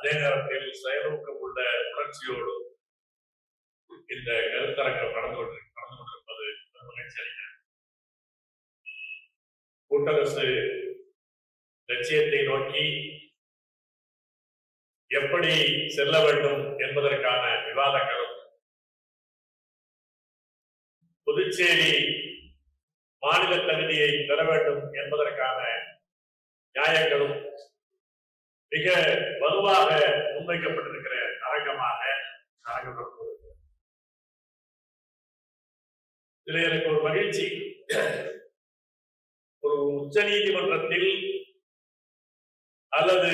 அதே நேரத்தில் செயலூக்கம் உள்ள உணர்ச்சியோடு இந்த கருத்தரங்கம் நடந்து கொண்டிருப்பது மகிழ்ச்சி அளிக்கிறது. கூட்டரசு லட்சியத்தை நோக்கி எப்படி செல்ல வேண்டும் என்பதற்கான விவாதங்களும், புதுச்சேரி மாநில தகுதியை பெற வேண்டும் என்பதற்கான நியாயங்களும் மிக வலுவாக முன்வைக்கப்பட்டிருக்கிற அரங்கமாக இதில் எனக்கு ஒரு மகிழ்ச்சி, ஒரு உச்ச நீதிமன்றத்தில் அல்லது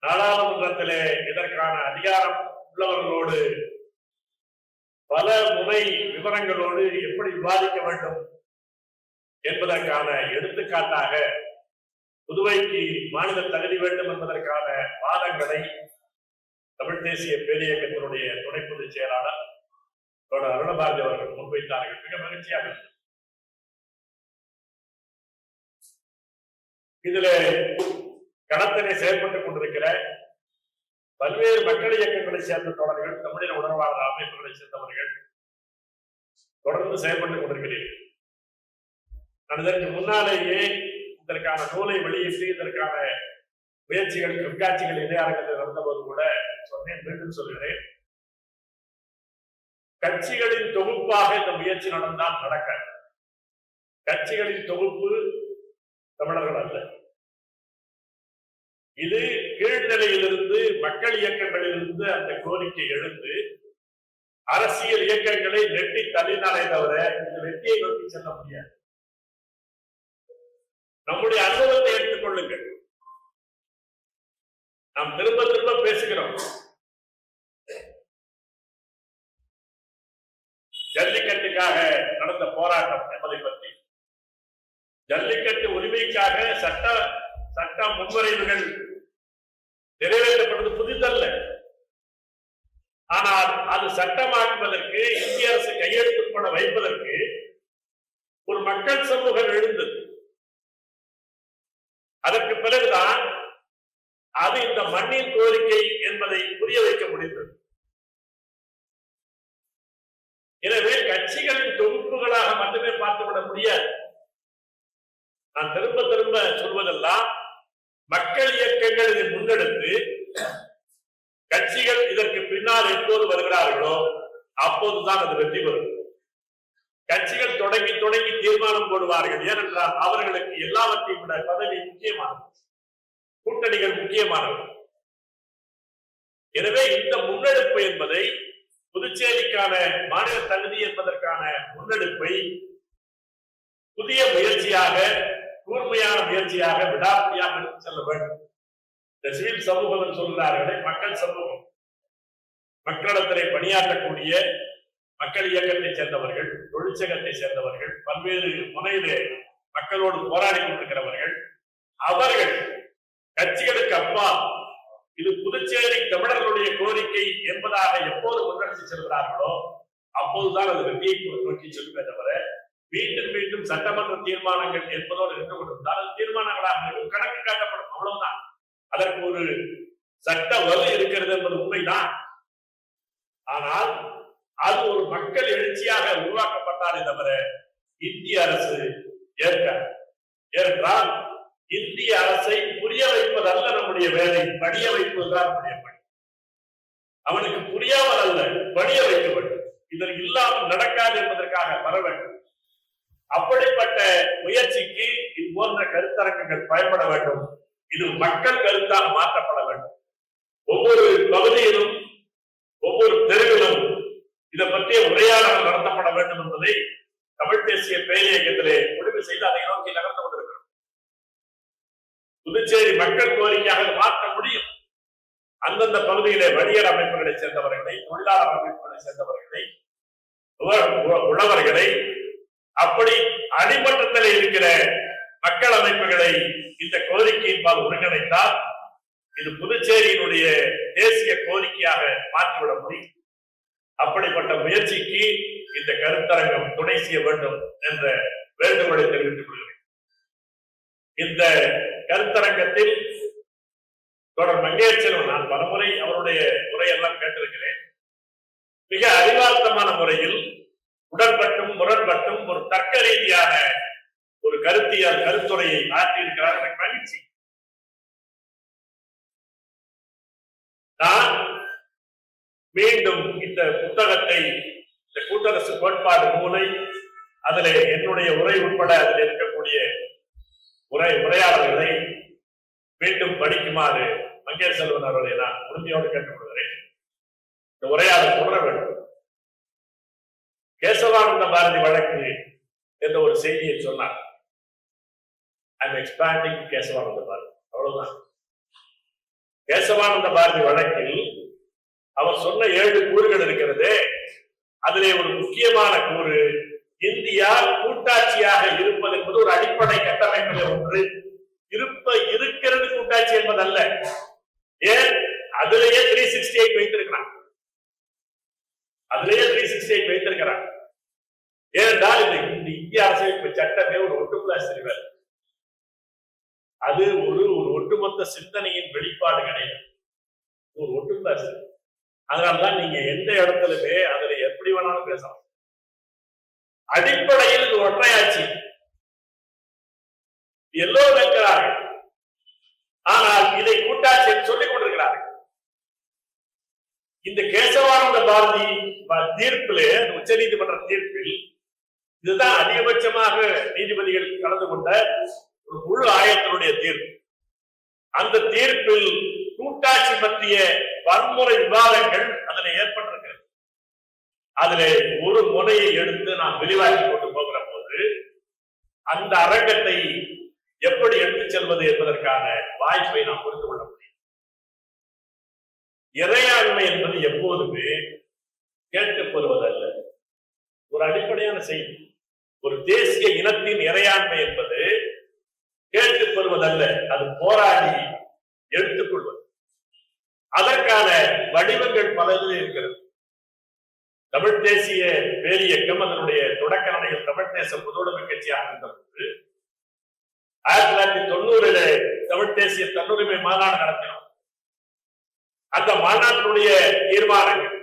நாடாளுமன்றத்திலே இதற்கான அதிகாரம் உள்ளவர்களோடு பல முறை விவரங்களோடு எப்படி விவாதிக்க வேண்டும் என்பதற்கான எடுத்துக்காட்டாக புதுவைக்கு மாநில தகுதி வேண்டும் என்பதற்கான வாதங்களை தமிழ் தேசிய பேரியக்கத்தினுடைய துணை பொதுச் செயலாளர் அருணபாரதி அவர்கள் முன்வைத்தார்கள். மிக மகிழ்ச்சியாக இதுல களத்தினை செயல்பட்டுக் கொண்டிருக்கிற பல்வேறு மக்கள் இயக்கங்களை சேர்ந்த தொடர்கள், தமிழின உணர்வாளர் அமைப்புகளை சேர்ந்தவர்கள் தொடர்ந்து செயல்பட்டுக் கொண்டிருக்கிறீர்கள். நான் இதற்கு முன்னாலேயே இதற்கான நூலை வெளியிட்டு இதற்கான முயற்சிகள், கண்காட்சிகள் இடையாளர்கள் நடந்தபோது கூட சொன்னேன், மீண்டும் சொல்கிறேன். கட்சிகளின் தொகுப்பாக இந்த முயற்சி நடந்தால் நடக்க, கட்சிகளின் தொகுப்பு தமிழர்கள் அல்ல. இது கீழ்நிலையிலிருந்து மக்கள் இயக்கங்களிலிருந்து அந்த கோரிக்கை எழுந்து அரசியல் இயக்கங்களை நெட்டி தள்ளினாலே தவிர இந்த வெற்றியை நோக்கி செல்ல முடியாது. நம்முடைய அனுபவத்தை எடுத்துக் கொள்ளுங்கள். நாம் திரும்ப திரும்ப பேசுகிறோம். ஜல்லிக்கட்டுக்காக நடந்த போராட்டம் என்பதை பற்றி, ஜல்லிக்கட்டு உரிமைக்காக சட்ட முன்வரைவுகள் நிறைவேற்றப்பட்டது புதிதல்ல. ஆனால் அது சட்டமாக்குவதற்கு, இந்திய அரசு கையெழுத்து போட வைப்பதற்கு ஒரு மக்கள் சமூகம் எழுந்தது. அதற்கு பிறகுதான் அது இந்த மண்ணின் கோரிக்கை என்பதை புரிய வைக்க முடிந்தது. எனவே கட்சிகளின் தொகுப்புகளாக மட்டுமே பார்த்துவிட முடியாது. நான் திரும்ப திரும்ப சொல்வதெல்லாம், மக்கள் இயக்கங்கள் இதை முன்னெடுத்து கட்சிகள் இதற்கு பின்னால் எப்போது வருகிறார்களோ அப்போதுதான் அது வெற்றி பெறும். கட்சிகள் தொடங்கி தொடங்கி தீர்மானம் போடுவார்கள். ஏனென்றால் அவர்களுக்கு எல்லாவற்றையும் விட பதவி முக்கியமானது, கூட்டணிகள் முக்கியமானது. எனவே இந்த முன்னெடுப்பு என்பதை, புதுச்சேரிக்கான மாநில தகுதி என்பதற்கான முன்னெடுப்பை புதிய முயற்சியாக, கூர்மையான முயற்சியாக, விடாப்பிடியாக எடுத்து செல்ல வேண்டும். இந்த சிவில் சமூகம் சொல்கிறார்களே, மக்கள் சமூகம், மக்களிடத்திலே பணியாற்றக்கூடிய மக்கள் இயக்கத்தை சேர்ந்தவர்கள், தொழிற்சங்கத்தை சேர்ந்தவர்கள், பல்வேறு முனையிலே மக்களோடு போராடி கொண்டிருக்கிறவர்கள், அவர்கள் கட்சிகளுக்கு அப்பா இது புதுச்சேரி தமிழர்களுடைய கோரிக்கை என்பதாக எப்போது முன்னெடுத்து செல்கிறார்களோ அப்போதுதான் அது வெற்றியை நோக்கி செல்வதை தவிர மீண்டும் மீண்டும் சட்டமன்ற தீர்மானங்கள் என்பதோடு இருந்து கொண்டிருந்தால் அது தீர்மானங்களாக கணக்கு காட்டப்படும், அவ்வளவுதான். அதற்கு ஒரு சட்ட வலு இருக்கிறது என்பது உண்மைதான். ஆனால் அது ஒரு மக்கள் எழுச்சியாக உருவாக்கப்பட்டாலே தவிர இந்திய அரசு ஏற்காது. ஏனென்றால் இந்திய அரசை புரிய வைப்பதல்ல நம்முடைய வேலை, பணிய வைப்பதுதான் நம்முடைய பணி. அவனுக்கு புரியாமல் அல்ல, பணிய வைக்க வேண்டும். இதற்கு இல்லாமல் நடக்காது என்பதற்காக வர வேண்டும். அப்படிப்பட்ட முயற்சிக்கு இது போன்ற கருத்தரங்குகள் பயன்பட வேண்டும். இது மக்கள் கருத்தாக மாற்றப்பட வேண்டும். ஒவ்வொரு பகுதியிலும், ஒவ்வொரு தெருவிலும் இதை பற்றிய உரையாடல் நடத்தப்பட வேண்டும் என்பதை தமிழ் தேசிய பேரியக்கத்திலே முடிவு செய்து அதை நோக்கி நகர்ந்து கொண்டிருக்கிறோம். புதுச்சேரி மக்கள் கோரிக்கையாக மாற்ற முடியும். அந்தந்த பகுதியிலே வணிகர் அமைப்புகளை சேர்ந்தவர்களை, தொழிலாளர் அமைப்புகளை சேர்ந்தவர்களை, உழவர்களை, அப்படி அடிமட்டத்தில் இருக்கிற மக்கள் அமைப்புகளை இந்த கோரிக்கையின்பால் ஒருங்கிணைத்தால் இது புதுச்சேரியினுடைய தேசிய கோரிக்கையாக மாற்றிவிட முடியும். அப்படிப்பட்ட முயற்சிக்கு இந்த கருத்தரங்கம் துணை செய்ய வேண்டும் என்ற வேண்டுகோளை தெரிவித்துக் கொள்கிறேன். இந்த கருத்தரங்கத்தில் தொடர் மங்கையர்செல்வன், நான் பலமுறை அவருடைய உரையெல்லாம் கேட்டிருக்கிறேன். மிக அறிவார்த்தமான முறையில் உடன்பட்டும் முரண்பட்டும் ஒரு தர்க்க ரீதியான ஒரு கருத்துரையை ஆற்றியிருக்கிறார். எனக்கு மகிழ்ச்சி. நான் மீண்டும் இந்த புத்தகத்தை, இந்த கூட்டரசு கோட்பாடு நூலை, அதில் என்னுடைய உரை உட்பட அதில் இருக்கக்கூடிய உரையாளர்களை மீண்டும் படிக்குமாறு மங்கையர்செல்வன் அவர்களை நான் உறுதியோடு கேட்டுக்கொள்கிறேன். இந்த உரையாடல் தொடர வேண்டும். கேசவானந்த பாரதி வழக்கு என்ற ஒரு செய்தியை சொன்னார். ஐம் எக்ஸ்பேண்டிங் கேசவானந்த பாரதி, அவ்வளவுதான். கேசவானந்த பாரதி வழக்கில் அவர் சொன்ன 7 கூறுகள் இருக்கிறது. அதிலே ஒரு முக்கியமான கூறு, இந்தியா கூட்டாட்சியாக இருப்பது என்பது ஒரு அடிப்படை கட்டமைப்பில் ஒன்று. இருக்கிறது கூட்டாட்சி என்பதல்ல. ஏன் அதிலேயே 368 வைத்திருக்கிறான். அதிலேயே 368 வைத்திருக்கிறான். ஏனென்றால் இந்த இந்திய அரசியலமைப்பு சட்டமே ஒரு ஒட்டுமொத்த சிறுவர். அது ஒரு ஒட்டுமொத்த சிந்தனையின் வெளிப்பாடு கிடையாது, ஒரு ஒட்டுமொத்த. அதனால்தான் நீங்க எந்த இடத்துலயுமே அதுல எப்படி வேணாலும் பேசலாம். அடிப்படையில் இது ஒற்றையாட்சி, எல்லோரும் இருக்கிறார்கள். ஆனால் இதை கூட்டாட்சி என்று சொல்லிக் கொண்டிருக்கிறார்கள். இந்த கேசவானந்த பாரதி தீர்ப்பிலே, உச்ச நீதிமன்ற தீர்ப்பில் இதுதான் அதிகபட்சமாக நீதிபதிகள் கலந்து கொண்ட ஒரு முழு ஆயத்தினுடைய தீர்ப்பு. அந்த தீர்ப்பில் கூட்டாட்சி பற்றிய வன்முறை விவாதங்கள் அதில் ஏற்பட்டிருக்கிறது. அதிலே ஒரு முனையை எடுத்து நாம் விரிவாக்கி கொண்டு போகிற போது அந்த அரங்கத்தை எப்படி எடுத்துச் செல்வது என்பதற்கான வாய்ப்பை நாம் புரிந்து கொள்ள முடியும். இறையாண்மை என்பது எப்போதுமே கேட்டுக்கொள்வதல்ல, ஒரு அடிப்படையான செய்தி. ஒரு தேசிய இனத்தின் இறையாண்மை என்பது கேட்டுக்கொள்வதல்ல, அது போராடி எடுத்துக்கொள்வது. அதற்கான வடிவங்கள் பலது இருக்கிறது. தமிழ் தேசிய பேரியக்கம் அதனுடைய தொடக்க நிலையில் தமிழ் தேச பொதுவுடைமை கட்சியாக இருந்தபோது 1990 தமிழ் தேசிய தன்னுரிமை மாநாடு நடத்தினோம். அந்த மாநாட்டினுடைய தீர்மானங்கள்,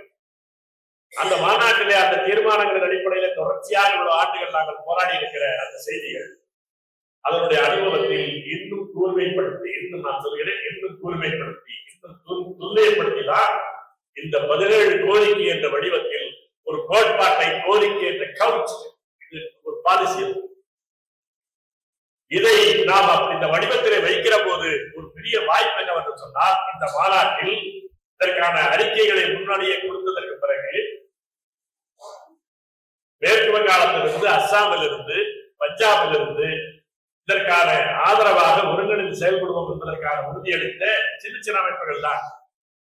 அந்த மாநாட்டிலே அந்த தீர்மானங்களின் அடிப்படையில் தொடர்ச்சியாக இவ்வளவு ஆண்டுகள் நாங்கள் போராடி இருக்கிற அந்த செய்திகள் அதனுடைய அனுபவத்தில் இன்னும் கூர்மைப்படுத்தி, இன்னும் நான் சொல்கிறேன், இன்னும் கூர்மைப்படுத்தி, இன்னும் துல்லியப்படுத்திதான் இந்த 17 கோரிக்கை என்ற வடிவத்தில் ஒரு கோட்பாட்டை, கோரிக்கை என்ற கவுச், இது ஒரு பாலிசி. இதை நாம் இந்த வடிவத்திலே வைக்கிற போது ஒரு பெரிய வாய்ப்பு என்னவென்று சொன்னால், இந்த மாநாட்டில் இதற்கான அறிக்கைகளை முன்னாடியே கொடுத்ததற்கு பிறகு மேற்கு வங்காளத்திலிருந்து, அஸ்ஸாமிலிருந்து, பஞ்சாபிலிருந்து இதற்கான ஆதரவாக ஒருங்கிணைந்து செயல்படுவோம் என்பதற்கான உறுதியளித்த சின்ன சின்ன அமைப்புகள் தான்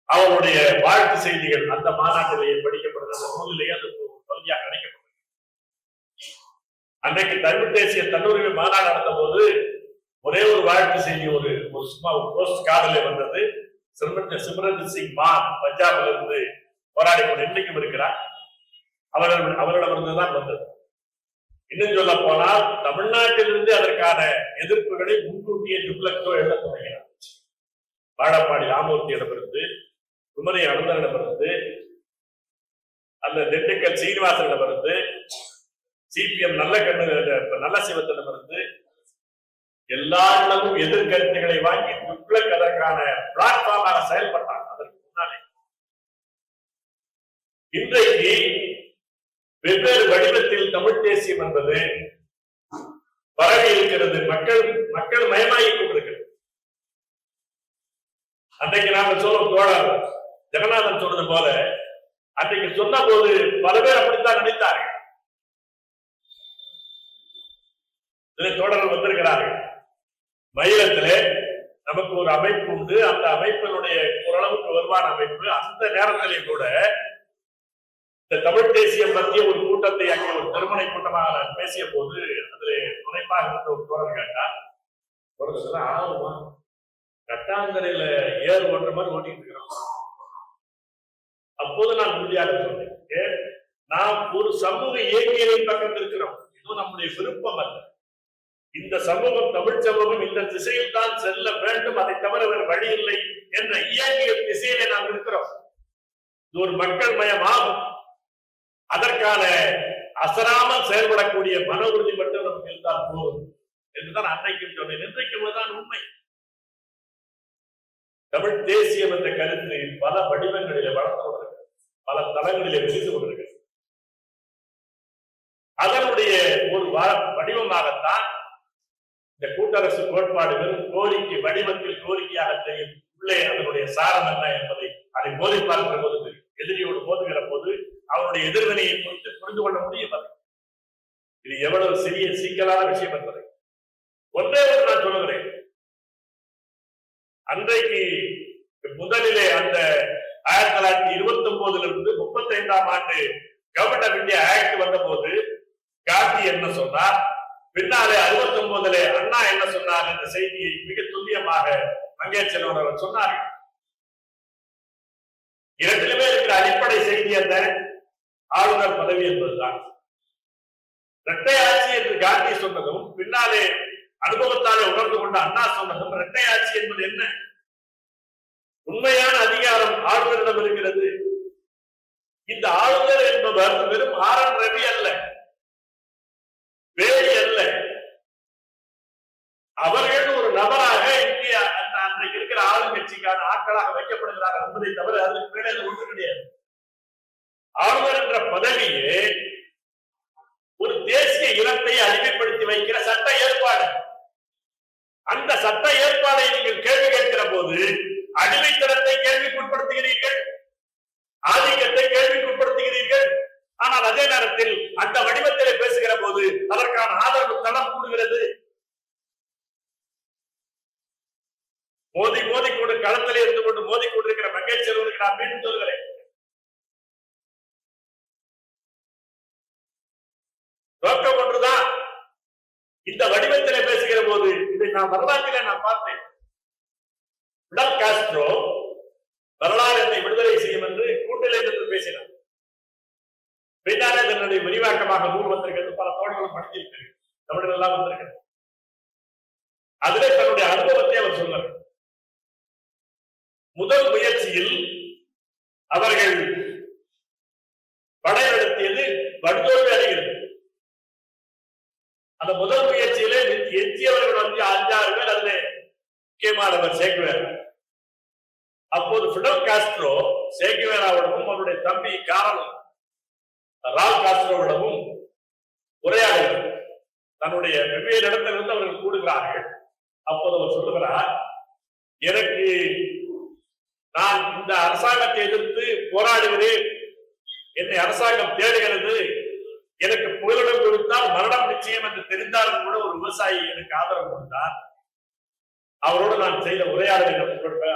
அவருடைய வாழ்த்து செய்திகள் அந்த மாநாட்டிலேயே படிக்கப்படுகிற நூலிலேயே அது பகுதியாக நினைக்கப்பட்டது. அன்றைக்கு தமிழ் தேசிய தன்னுரிமை மாநாடு நடந்த போது ஒரே ஒரு வாழ்த்து செய்தி, ஒரு சும்மா போஸ்ட் கார்டிலே வந்தது. சிம்ரன்ஜித் சிங் மான் பஞ்சாபிலிருந்து போராடி கொண்டு இன்னைக்கும் இருக்கிறார். அவர்களிடமிருந்து தான் வந்தது. இன்னும் சொல்ல போனால் தமிழ்நாட்டிலிருந்து அதற்கான எதிர்ப்புகளை முன்கூட்டிய ஜுப்லக்டோ எழுத தொடங்கினார். வாழப்பாடி ராமூர்த்தியிடமிருந்து, குமரி அனந்தனிடமிருந்து, அந்த திண்டுக்கல் சீனிவாசனிடமிருந்து, சிபிஎம் நல்ல சிவத்திடமிருந்து எல்லா இடமும் எதிர்கருத்துக்களை வாங்கி ஜுப்லக் அதற்கான பிளாட்ஃபார்மாக செயல்பட்டாங்க. அதற்கு முன்னாலே இன்றைக்கு வெவ்வேறு வடிவத்தில் தமிழ் தேசியம் என்பது பரவி இருக்கிறது. மக்கள் மயமாகிக் கொண்டிருக்கிறது. அன்றைக்கு நாங்கள் சொல்லும் தோழர் ஜெகநாதன் சொன்னது போல, அன்றைக்கு சொன்ன போது பல பேர் அப்படித்தான் நினைத்தார்கள். தோழர்கள் வந்திருக்கிறார்கள். மயிலத்திலே நமக்கு ஒரு அமைப்பு உண்டு, அந்த அமைப்பினுடைய ஓரளவுக்கு வருமான அமைப்பு. அந்த நேரத்திலே கூட இந்த தமிழ் தேசியம் பற்றிய ஒரு கூட்டத்தை அங்கே ஒரு திருமணை கூட்டமாக பேசிய போது அதிலே முனைப்பாக இருந்த ஒரு தோழர் கேட்டார், ஆகுமா, கட்டாந்தரையில ஏறு ஓட்டுற மாதிரி ஓட்டிட்டு இருக்கிறோம். அப்போது நான் உறுதியாக சொன்னேன், நாம் ஒரு சமூக இயங்கியலின் பக்கம் இருக்கிறோம். இதுவும் நம்முடைய விருப்பம் அல்ல. இந்த சமூகம், தமிழ் சமூகம் இந்த திசையில் தான் செல்ல வேண்டும், அதை தவிர வேறு வழி இல்லை என்ற இயங்கிய திசையிலே நாம் இருக்கிறோம். இது ஒரு மக்கள் மயமாகும். அதற்கான அசராமல் செயல்படக்கூடிய மன உறுதி மட்டும் நமக்கு இருந்தால் போதும் என்றுதான் அன்றைக்கும் சொன்னேன். இன்றைக்கும் தான் உண்மை. தமிழ் தேசியம் என்ற கருத்து பல வடிவங்களிலே வளர்ந்து கொண்டிருக்கிறது, பல தளங்களிலே விரிந்து கொண்டிருக்கிறது. அதனுடைய ஒரு வடிவமாகத்தான் இந்த கூட்டரசு கோட்பாடு வெறும் கோரிக்கை வடிவத்தில் கோரிக்கையாக தெரியும். உள்ளே அதனுடைய சாரம் என்ன என்பதை அதை மோதி பார்க்கிற போது தெரியும். எதிரியோடு மோதுகிற போது அவனுடைய எதிர்வினையை குறித்து புரிந்து கொள்ள முடியும். இது எவ்வளவு சிறிய சிக்கலான விஷயம் என்பதை ஒன்றே ஒன்று நான் சொல்லுகிறேன். அன்றைக்கு முதலிலே அந்த 1929 35ஆம் ஆண்டு கவர்மெண்ட் ஆஃப் இந்தியா ஆக்ட் வந்த போது காந்தி என்ன சொன்னார், பின்னாலே 69 அண்ணா என்ன சொன்னார் என்ற செய்தியை மிக துல்லியமாக மங்கேச்செல்வன் அவர் சொன்னார்கள். இரண்டிலுமே இருக்கிற அடிப்படை செய்தி அந்த ஆளுநர் பதவி என்பதுதான். இரட்டை ஆட்சி என்று காந்தி சொன்னதும் பின்னாலே அனுபவத்தாலே உணர்ந்து கொண்ட அண்ணா சொன்னதும் இரட்டை ஆட்சி என்பது என்ன? உண்மையான அதிகாரம் ஆளுநரிடம் இருக்கிறது. இந்த ஆளுநர் என்பவர் வெறும் ஆர்.என். ரவி அல்ல, வேலி அல்ல. அவர்கள் ஒரு நபராக இந்திய அன்றைக்கு இருக்கிற ஆளுங்கட்சிக்கான ஆட்களாக வைக்கப்படுகிறார்கள் என்பதை தவிர அதற்கு மேலே ஒன்று கிடையாது. ஆளுநர் என்ற பதவியே ஒரு தேசிய இனத்தை அடிமைப்படுத்தி வைக்கிற சட்ட ஏற்பாடு. அந்த சட்ட ஏற்பாடை நீங்கள் கேள்வி கேட்கிற போது அடிமைத்தனத்தை கேள்விக்குட்படுத்துகிறீர்கள், ஆதிக்கத்தை கேள்விக்குட்படுத்துகிறீர்கள். ஆனால் அதே நேரத்தில் அந்த வடிவத்திலே பேசுகிற போது அதற்கான ஆதரவு தளம் கூடுகிறது. மோதி கொண்டு களத்திலே இருந்து கொண்டு மோதி கொண்டிருக்கிற மங்கேச்செல்வனுக்கு நான் மீண்டும் சொல்கிறேன், நோக்கம் ஒன்றுதான். இந்த வடிவத்திலே பேசுகிற போது இதை நான் வரலாற்றிலே நான் பார்த்தேன். பிடல் காஸ்ட்ரோ வரலாறு என்னை விடுதலை செய்யும் என்று கூண்டிலே என்று பேசினார். பின்னாலே தன்னுடைய விரிவாக்கமாக நூல் வந்திருக்கிறது, பல தோழர்களும் படித்திருக்கிறது, தமிழர்கள் எல்லாம் வந்திருக்கிறது. அதிலே தன்னுடைய அனுபவத்தை அவர் சொன்னார். முதல் முயற்சியில் அவர்கள் படை நடத்தியது வடுதோல்வி அடைகிறது. அந்த முதல் முயற்சியிலே எஞ்சியவர்கள் 5-6 பேர் அதிலே முக்கியமானவர் சேக்குவேரா. அப்போது பிடல் காஸ்ட்ரோ சேக்குவேராவிடமும் அவருடைய தம்பி ரால் காஸ்ட்ரோவிடமும் உரையாடுகிறார். தன்னுடைய வெவ்வேறு இடத்திலிருந்து அவர்கள் கூடுகிறார்கள். அப்போது அவர் சொல்லுகிறார், எனக்கு நான் இந்த அரசாங்கத்தை எதிர்த்து போராடுகிறேன், என்னை அரசாங்கம் தேடுகிறது, எனக்கு புகலிடம் கொடுத்தால் மரணம் நிச்சயம் என்று தெரிந்தாலும் கூட ஒரு விவசாயி எனக்கு ஆதரவு கொடுத்தார். அவரோடு நான் செய்த உரையாடல்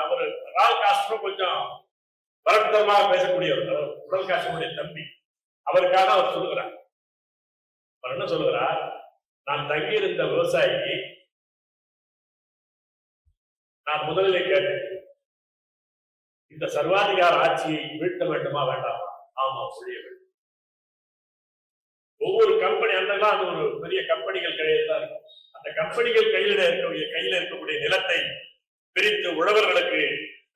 அவர் ரால் காஸ்ட்ரோ கொஞ்சம் பரப்புத்தரமாக பேசக்கூடியவர், பிடல் காஸ்ட்ரோவுடைய தம்பி. அவருக்காக அவர் சொல்லுகிறார். அவர் என்ன சொல்லுகிறார், நான் தங்கியிருந்த விவசாயி நான் முதலிலே கேட்டேன், இந்த சர்வாதிகார ஆட்சியை வீழ்த்த வேண்டுமா வேண்டாமா? ஆமா, ஒழிய வேண்டும். ஒவ்வொரு கம்பெனி அந்த ஒரு பெரிய கம்பெனிகள் கையில் தான் இருக்கும். அந்த கம்பெனிகள் கையில இருக்கக்கூடிய நிலத்தை பிரித்து உழவர்களுக்கு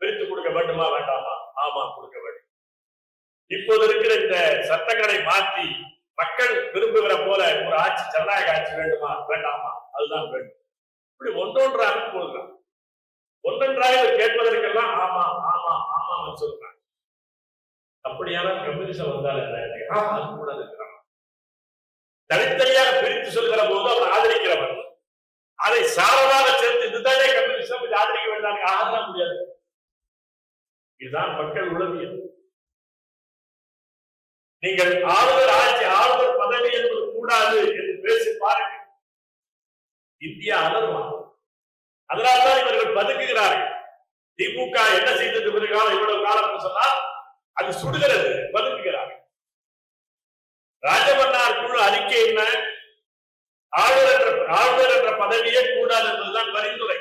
பிரித்து கொடுக்க வேண்டுமா வேண்டாமா? ஆமா, கொடுக்க வேண்டும். இப்போது இருக்கிற இந்த சட்டங்களை மாற்றி மக்கள் விரும்புகிற போல ஒரு ஆட்சி, ஜனநாயக ஆட்சி வேண்டுமா வேண்டாமா? அதுதான் வேண்டும். இப்படி ஒன்றொன்றாக போகிறான். ஒன்றொன்றாக கேட்பதற்கெல்லாம் ஆமா ஆமா ஆமா சொல்றாங்க. அப்படியான கம்யூனிசம் வந்தால் என்ன கூட இருக்கிறான். தனித்தனியாக பிரித்து சொல்கிற போது அவர் ஆதரிக்கிறவர், அதை சாரதாக சேர்த்து இதுதானே கம்யூனிசம், இது ஆதரிக்க வேண்டாம், ஆதர முடியாது. இதுதான் மக்கள் உளவியல். நீங்கள் ஆளுநர் ஆட்சி, ஆளுநர் பதவி என்பது கூடாது என்று பேசி பாருங்கள், இந்தியா அலறுவான். அதனால்தான் இவர்கள் பதுக்குகிறார்கள். திமுக என்ன செய்தது இவ்வளவு காலம் சொன்னால் அது சுடுகிறது, பதுக்குகிறார்கள். ராஜமன்னார் குழு அறிக்கை என்ன? ஆளுநர் என்ற பதவியே கூடாது என்பதுதான் பரிந்துரை.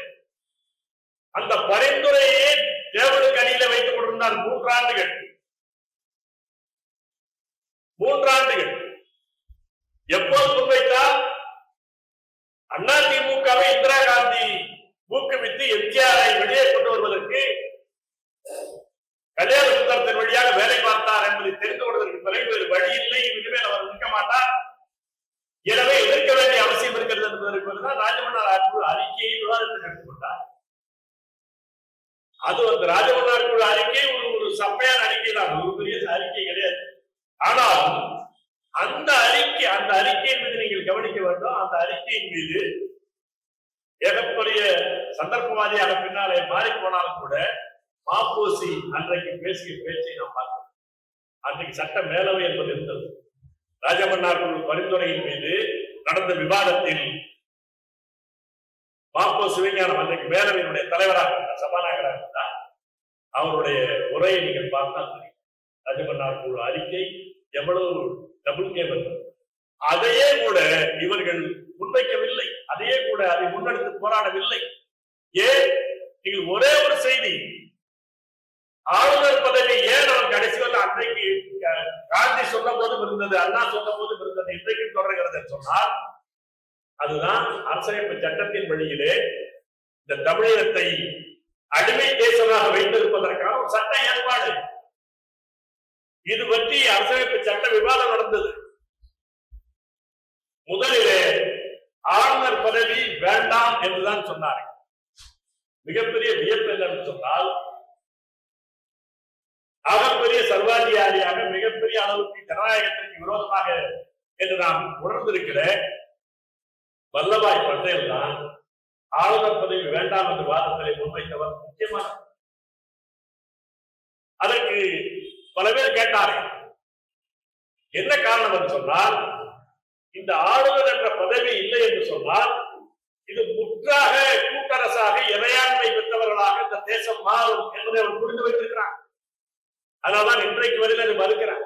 அந்த பரிந்துரையே தேவனுக்கு அடியில வைத்துக் கொண்டிருந்தார் 3 ஆண்டுகள். 3 ஆண்டுகள் எப்போது முன்வைத்தால் அதிமுக எம்ஜிஆரை வெளியே கொண்டு வருவதற்கு கல்யாண சுந்தரத்தின் வழியாக வேலை பார்த்தார் என்பதை தெரிந்து கொள்வதற்கு பிறகு வேறு வழி இல்லை, இனிமேல் அவர் நிற்க மாட்டார், எனவே எதிர்க்க வேண்டிய அவசியம் இருக்கிறது என்பதற்கு ராஜமன்னார் குழு அறிக்கையை விவாதத்தில் எடுத்துக்கொண்டார். அது அந்த ராஜமன்னார் குழு அறிக்கை ஒரு சப்பையான அறிக்கை தான், ஒரு பெரிய அறிக்கை கிடையாது. ஆனால் அந்த அறிக்கையின் மீது நீங்கள் கவனிக்க வேண்டும். அந்த அறிக்கையின் மீது ஏகப்பெரிய சந்தர்ப்பவாதியாக பின்னாலே மாறி போனாலும் கூட மாப்போசி அன்றைக்கு பேசிய பேச்சை நாம் பார்க்கிறோம். அன்றைக்கு சட்ட மேலவை என்பது இருந்தது. ராஜமன்னார் குழு பரிந்துரையின் மீது நடந்த விவாதத்தில் மாப்போ சிவஞானம் அன்றைக்கு மேலவையினுடைய தலைவராக இருந்தார், சபாநாயகராக இருந்தார். அவருடைய உரையை நீங்கள் பார்த்தால் தெரியும். ராஜமன்னார் குழு அறிக்கை எவ்வளவு டபுள் கேம் என்பது அதையே கூட இவர்கள் முன்வைக்கவில்லை, அதையே கூட அதை முன்னெடுத்து போராடவில்லை. ஏன்? நீங்கள் ஒரே ஒரு செய்தி, ஆளுநர் பதவி ஏன் அவர் கடைசி வரை அன்றைக்கு காந்தி சொன்ன போதும் இருந்தது, அண்ணா சொன்ன போதும் இருந்தது, இன்றைக்கு தொடர்கிறது சொன்னால் அதுதான் அரசமைப்பு சட்டத்தின் வழியிலே இந்த தமிழகத்தை அடிமை தேசமாக வைத்திருப்பதற்கான ஒரு சட்ட ஏற்பாடு. இது பற்றி அரசமைப்பு சட்ட விவாதம் நடந்தது. முதலிலே ஆளுநர் பதவி வேண்டாம் என்றுதான் சொன்னார். மிகப்பெரிய வியப்பு என்னன்னு சொன்னால், மிகப்பெரிய சர்வாதிகாரியாக மிகப்பெரிய அளவுக்கு ஜனநாயகத்திற்கு விரோதமாக என்று நாம் உணர்ந்திருக்கிற வல்லபாய் பட்டேல் தான் ஆளுநர் பதவி வேண்டாம் என்று வாதத்தை முன்வைத்தவர். முக்கியமான அதற்கு பல பேர் கேட்டார்கள், என்ன காரணம் என்று சொன்னால், இந்த ஆளுநர் என்ற பதவி இல்லை என்று சொன்னால் இது முற்றாக கூட்டரசாக இறையாண்மை பெற்றவர்களாக இந்த தேசம் மாறும் என்பதை அவர் புரிந்து வைத்திருக்கிறார். அதனால்தான் இன்றைக்கு வரையில் மறுக்கிறார்.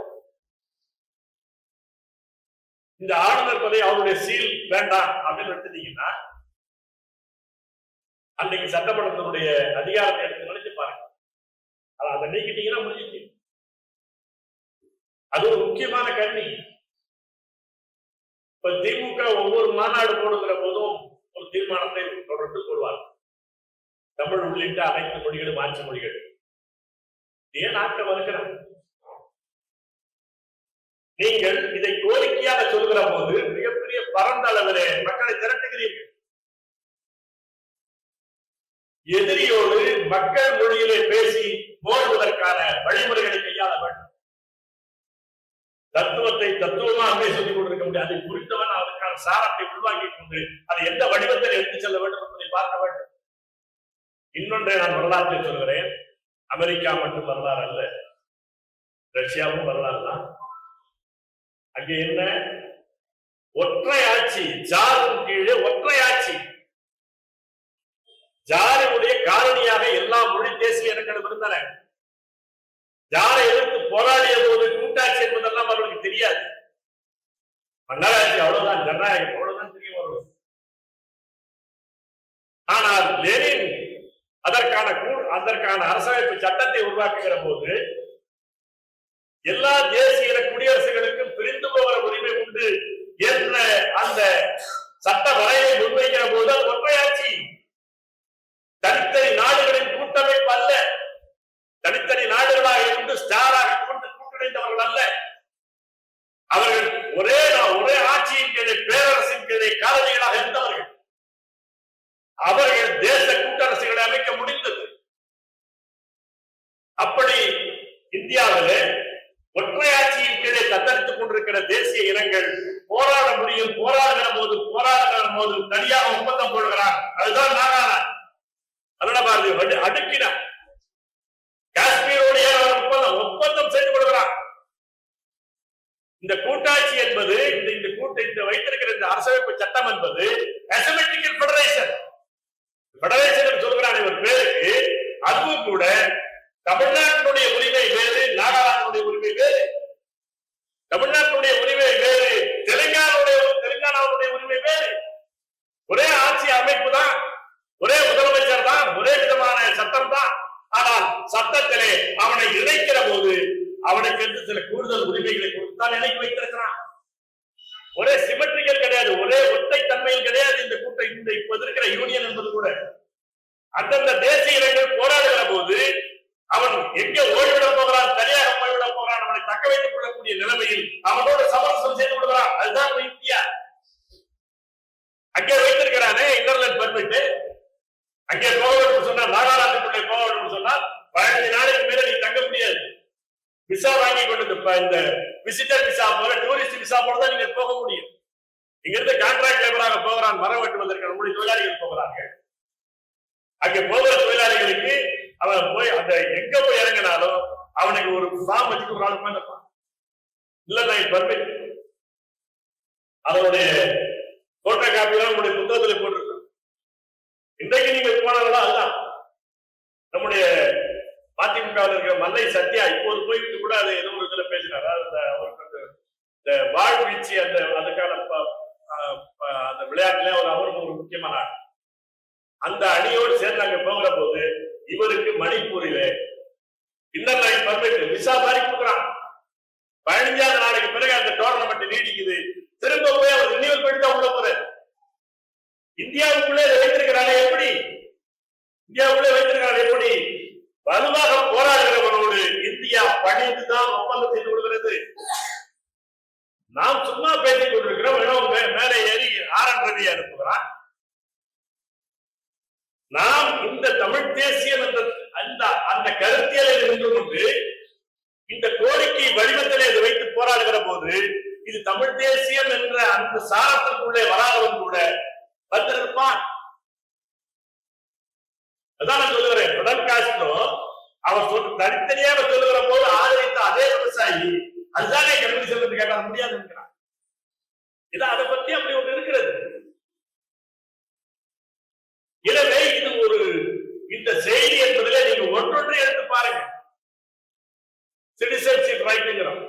இந்த ஆளுநர் பதவி அவருடைய சீல் வேண்டாம் அப்படின்னு எடுத்துட்டீங்கன்னா அன்றைக்கு சட்டமன்றத்தினுடைய அதிகாரத்தை எடுத்து நினைச்சு பாருங்க. அதை நீக்கிட்டீங்கன்னா முடிஞ்சிச்சு. அது ஒரு முக்கியமான கண்ணி. இப்ப திமுக ஒவ்வொரு மாநாடு போடுகிற போதும் ஒரு தீர்மானத்தை தொடர்ந்து போடுவார். தமிழ் உள்ளிட்ட அனைத்து மொழிகளும் மாற்று மொழிகள் ஏன் நாட்கள் வருகிறார். நீங்கள் இதை கோரிக்கையாக சொல்கிற போது மிகப்பெரிய பரந்த அளவிலே மக்களை திரட்டுகிறீர்கள். எதிரியோடு மக்கள் மொழியிலே பேசி மோதுவதற்கான வழிமுறைகளை கையாள வேண்டும். தத்துவத்தை தத்துவமாக சொல்லிக் கொண்டிருக்க முடியாது. அதை புரிந்தவன் அதற்கான சாரத்தை உருவாக்கிக் கொண்டு அதை எந்த வடிவத்தில் எடுத்துச் செல்ல வேண்டும் என்பதை பார்க்க வேண்டும். இன்னொன்றை நான் வரலாற்றை சொல்கிறேன். அமெரிக்கா மட்டும் வரலாறு அல்ல, ரஷ்யாவும் வரலாறு தான். அங்கே என்ன ஒற்றை ஆட்சி, ஜாரின் கீழே ஒற்றை ஆட்சி. ஜாரினுடைய காரணியாக எல்லா மொழி தேசிய இனங்களும் இருந்தன. ஜாரை எதிர்த்து போராடிய போது கூட்டாட்சி என்பதெல்லாம் அவர்களுக்கு தெரியாது. மன்னராட்சி அவ்வளவுதான், ஜனநாயகம் அவ்வளவுதான் தெரியும் அவர்கள். ஆனால் லெனின் அதற்கான அரசமைப்பு சட்டத்தை உருவாக்குகிற போது எல்லா தேசிய குடியரசுகளுக்கும் பிரிந்து போகிற உரிமை உண்டு என்ற அந்த சட்ட வரைவை முன்வைக்கிற போது அது ஒற்றையாட்சி. தனித்தனி நாடுகளின் கூட்டமைப்பு அல்ல, தனித்தனி நாடுகளாக இருந்து ஸ்டாராக கூட்டிணைந்தவர்கள் அல்ல. அவர்கள் ஒரே ஆட்சியின் கீழே, பேரரசின் கீழே காலனிகளாக இருந்தவர்கள். அவர்கள் தேச கூட்டரசுகளை அமைக்க முடிந்தது. அப்படி இந்தியாவிலே ஒற்றையாட்சியின் கீழே தத்தளித்துக் கொண்டிருக்கிற தேசிய இனங்கள் போராட முடியும். போராடுகிற போது தனியாக ஒப்பந்தம் போடுகிறார். அதுதான் நாகாலாந்து. அதனால அடுக்கினார். காஷ்மீரோடு ஒப்பந்தம் செய்து கொள்கிறார். இந்த கூட்டாட்சி என்பது இந்த வைத்திருக்கிற இந்த அரசமைப்பு சட்டம் என்பது அசிமெட்ரிக்கல் ஃபெடரேஷன். ஃபெடரேஷன் சொல்கிறான் இவர் பேருக்கு. அதுவும் கூட தமிழ்நாட்டினுடைய உரிமை வேறு, நாகாலாந்துடைய உரிமை வேறு. தமிழ்நாட்டுடைய உரிமை வேறு, தெலுங்கானாவுடைய உரிமை வேறு. ஒரே ஆட்சி அமைப்பு தான், ஒரே முதலமைச்சர் தான், ஒரே விதமான சட்டம் தான். ஆனால் சட்டத்திலே அவனை இணைக்கிற போது அவனுக்கு சில கூடுதல் உரிமைகளை கொடுத்தான் இணைக்கி வைத்திருக்கிறான். ஒரே சிமெட்ரிக்கல் கிடையாது, ஒரே ஒற்றை தன்மையில் கிடையாது இந்த கூட்டம். இப்ப இருக்கிற யூனியன் என்பது கூட அந்தந்த தேசிய இளைஞர்கள் போராடுகிற போது அவன் எங்க ஓய்விட போகிறான், தனியாக போய்விட போகிறான், அவனை தக்க வைத்துக் கொள்ளக்கூடிய நிலைமையில் அவனோடு சமரசம் செய்து கொள்கிறான். அதுதான் இந்தியா. அங்கே வைத்திருக்கிறானே இன்டர்நெட் பர்மிட், அங்கே போக வேண்டும் சொன்னால், நாகாலாந்துக்குள்ளே போக வேண்டும் சொன்னால் 15 நாளைக்கு மேல நீ தங்க முடியாது. விசா வாங்கி கொண்டு இந்த விசிட்டர் விசா போல, டூரிஸ்ட் விசா போல தான் நீங்க போக முடியும். இங்கிருந்து கான்ட்ராக்ட் லேபராக போகிறான், மரம் வெட்டுவதற்கு நம்முடைய தொழிலாளிகள் போகிறார்கள். அங்கே போகிற தொழிலாளிகளுக்கு அவன் போய் அந்த எங்க போய் இறங்கினாலும் அவனுக்கு ஒரு ஃபார்ம் வச்சுட்டு ஒரு ஆள் உட்கார்ந்துருப்பான். இல்ல நான் பர்மிட், அதனுடைய போட்டோ காப்பி எல்லாம் நம்முடைய புத்தகத்தில் போட்டிருக்கோம். இன்றைக்கு நீங்க போனாலும் அதுதான். நம்முடைய மதிமுகவில் இருக்கிற மல்லை சத்யா இப்போது போய்விட்டு கூட அது ஏதோ ஒரு இதுல பேசினார். இந்த வாழ்வீழ்ச்சி அந்த அதுக்கான அந்த விளையாட்டுல அவருக்கு ஒரு முக்கியமான அந்த அணியோடு சேர்ந்து அங்க போகிற போது இவருக்கு மணிப்பூரிலே இன்டர்நெட் பர்மிட் விசா மாதிரி கொடுக்குறான். 15ஆவது நாளைக்கு பிறகு அந்த டோர்னமெண்ட் நீடிக்குது. திரும்ப போய் அவர் ரினியூவல் பண்ணி தான் உள்ள போறாரு. இந்தியாவுக்குள்ளே வைத்திருக்கிறாரே எப்படி? இந்தியாவுக்குள்ளே வைத்திருக்கிறார் எப்படி? வலுவாக போராடுகிறவனோடு இந்தியா பணிந்துதான் ஒப்பந்தம் செய்து கொள்கிறது. நாம் சும்மா பேசிக் கொண்டிருக்கிறோம். மேலே ஏறி ஆர்.என். ரவியை அனுப்புகிறான். நாம் இந்த தமிழ் தேசியம் என்ற அந்த கருத்தியலை நின்று கொண்டு இந்த கோரிக்கை வடிவத்திலே இதை வைத்து போராடுகிற போது இது தமிழ் தேசியம் என்ற அந்த சாரத்திற்குள்ளே வராதவன் கூட வந்திருப்பான். அதான் நான் சொல்லுகிறேன். பிடல் காஸ்ட்ரோ அவர் தனித்தனியாக சொல்லுகிற போது ஆதரித்த அதே விவசாயி அதுதானே கம்யூனிசம் என்று கேட்டால் முடியாது என்கிறார். இது அதை பத்தி அப்படி ஒன்று இருக்கிறது. எனவே இது ஒரு இந்த செய்தி என்பதிலே நீங்க ஒன்றொன்று எடுத்து பாருங்க. சிட்டிசன்ஷிப் ரைட்டுங்கிறோம்.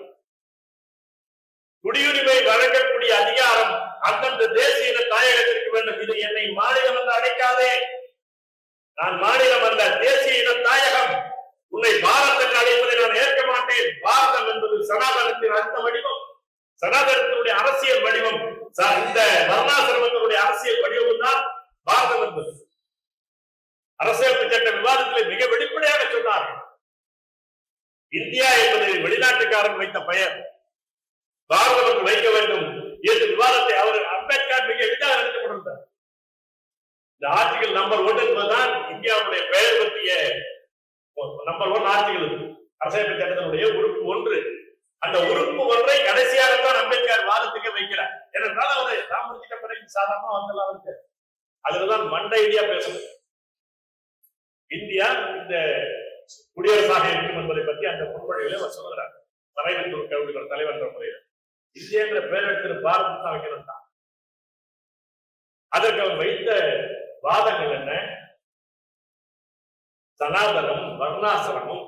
குடியுரிமை வழங்கக்கூடிய அதிகாரம் அந்தந்த தேசிய இன தாயகத்திற்கு வேண்டும். இது என்னை மாநிலம் என்று அழைக்காதே. நான் மாநிலம் அல்ல, தேசிய இன தாயகம். உன்னை பாரத் என்று அழைப்பதை நான் ஏற்க மாட்டேன். பாரதம் என்பது சனாதனத்தின் அடுத்த வடிவம், சனாதனத்தினுடைய அரசியல் வடிவம். இந்த வர்ணாசிரமத்தினுடைய அரசியல் வடிவம் தான் பாரதம் என்பது. அரசியல் சட்ட விவாதத்தில் மிக வெளிப்படையாக சொன்னார்கள். இந்தியா என்பது வெளிநாட்டுக்காரன் வைத்த பெயர், பாரதம் வைக்க வேண்டும் என்று விவாதத்தை அவர் அம்பேத்கர் மிக எளிதாக நடத்திக் கொண்டிருந்தார். இந்த ஆர்டிகல் நம்பர் 1 என்பதுதான் இந்தியாவுடைய பெயர் பற்றிய நம்பர் 1 ஆர்டிகல். அரசியல் சட்டத்தினுடைய உறுப்பு 1. அந்த உறுப்பு 1 கடைசியாகத்தான் அம்பேத்கர் வாதத்துக்கு வைக்கிறார். ஏனென்றால் அவர் ராமலிங்க பிறகு சாதாரணமா வந்தெல்லாம் வைக்க அதுலதான் மண்டை ஐடியா பேசணும். இந்தியா இந்த குடியரசாக இருக்கும் என்பதை பற்றி அந்த முன்மொழிகளை அவர் சொல்லுகிறார். தலைவர் கவுண்டர் தலைவர் என்ற முறையில் இந்தியா என்ற பெயர் எடுத்து பாரதம் தான் வைக்கணும் தான். அதற்கு அவர் வைத்த வாதங்கள் என்ன? சனாதனம், வர்ணாசிரமம்,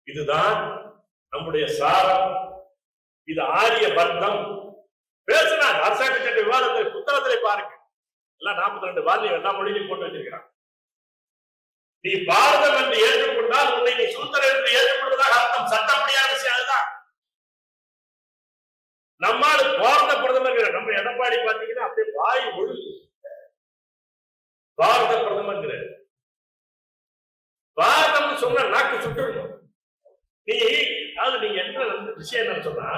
இதுதான் நம்முடைய சாரம், இது ஆரிய வர்க்கம் பேசினார். அரசாங்க சட்ட விவாதத்தை புத்தகத்திலே பாருங்க. எல்லாம் 42 வால்யூம் எல்லா மொழியிலும் போட்டு வச்சிருக்கிறான். நீ பாரதம் என்று ஏற்றுக்கொண்டால் உன்னை நீ சூத்திரன் என்று ஏற்றுக்கொள்வதாக அர்த்தம். சட்டப்படியான விஷயம் அதுதான். நம்மால் பாரத பிரதமர் நம்ம எடப்பாடி பாத்தீங்கன்னா அப்படியே வாய் ஒழுங்கு பாரத பிரதமர் பாரதம் சொன்ன நாக்கு சுற்றணும். நீங்க என்ன விஷயம் என்ன சொன்னா,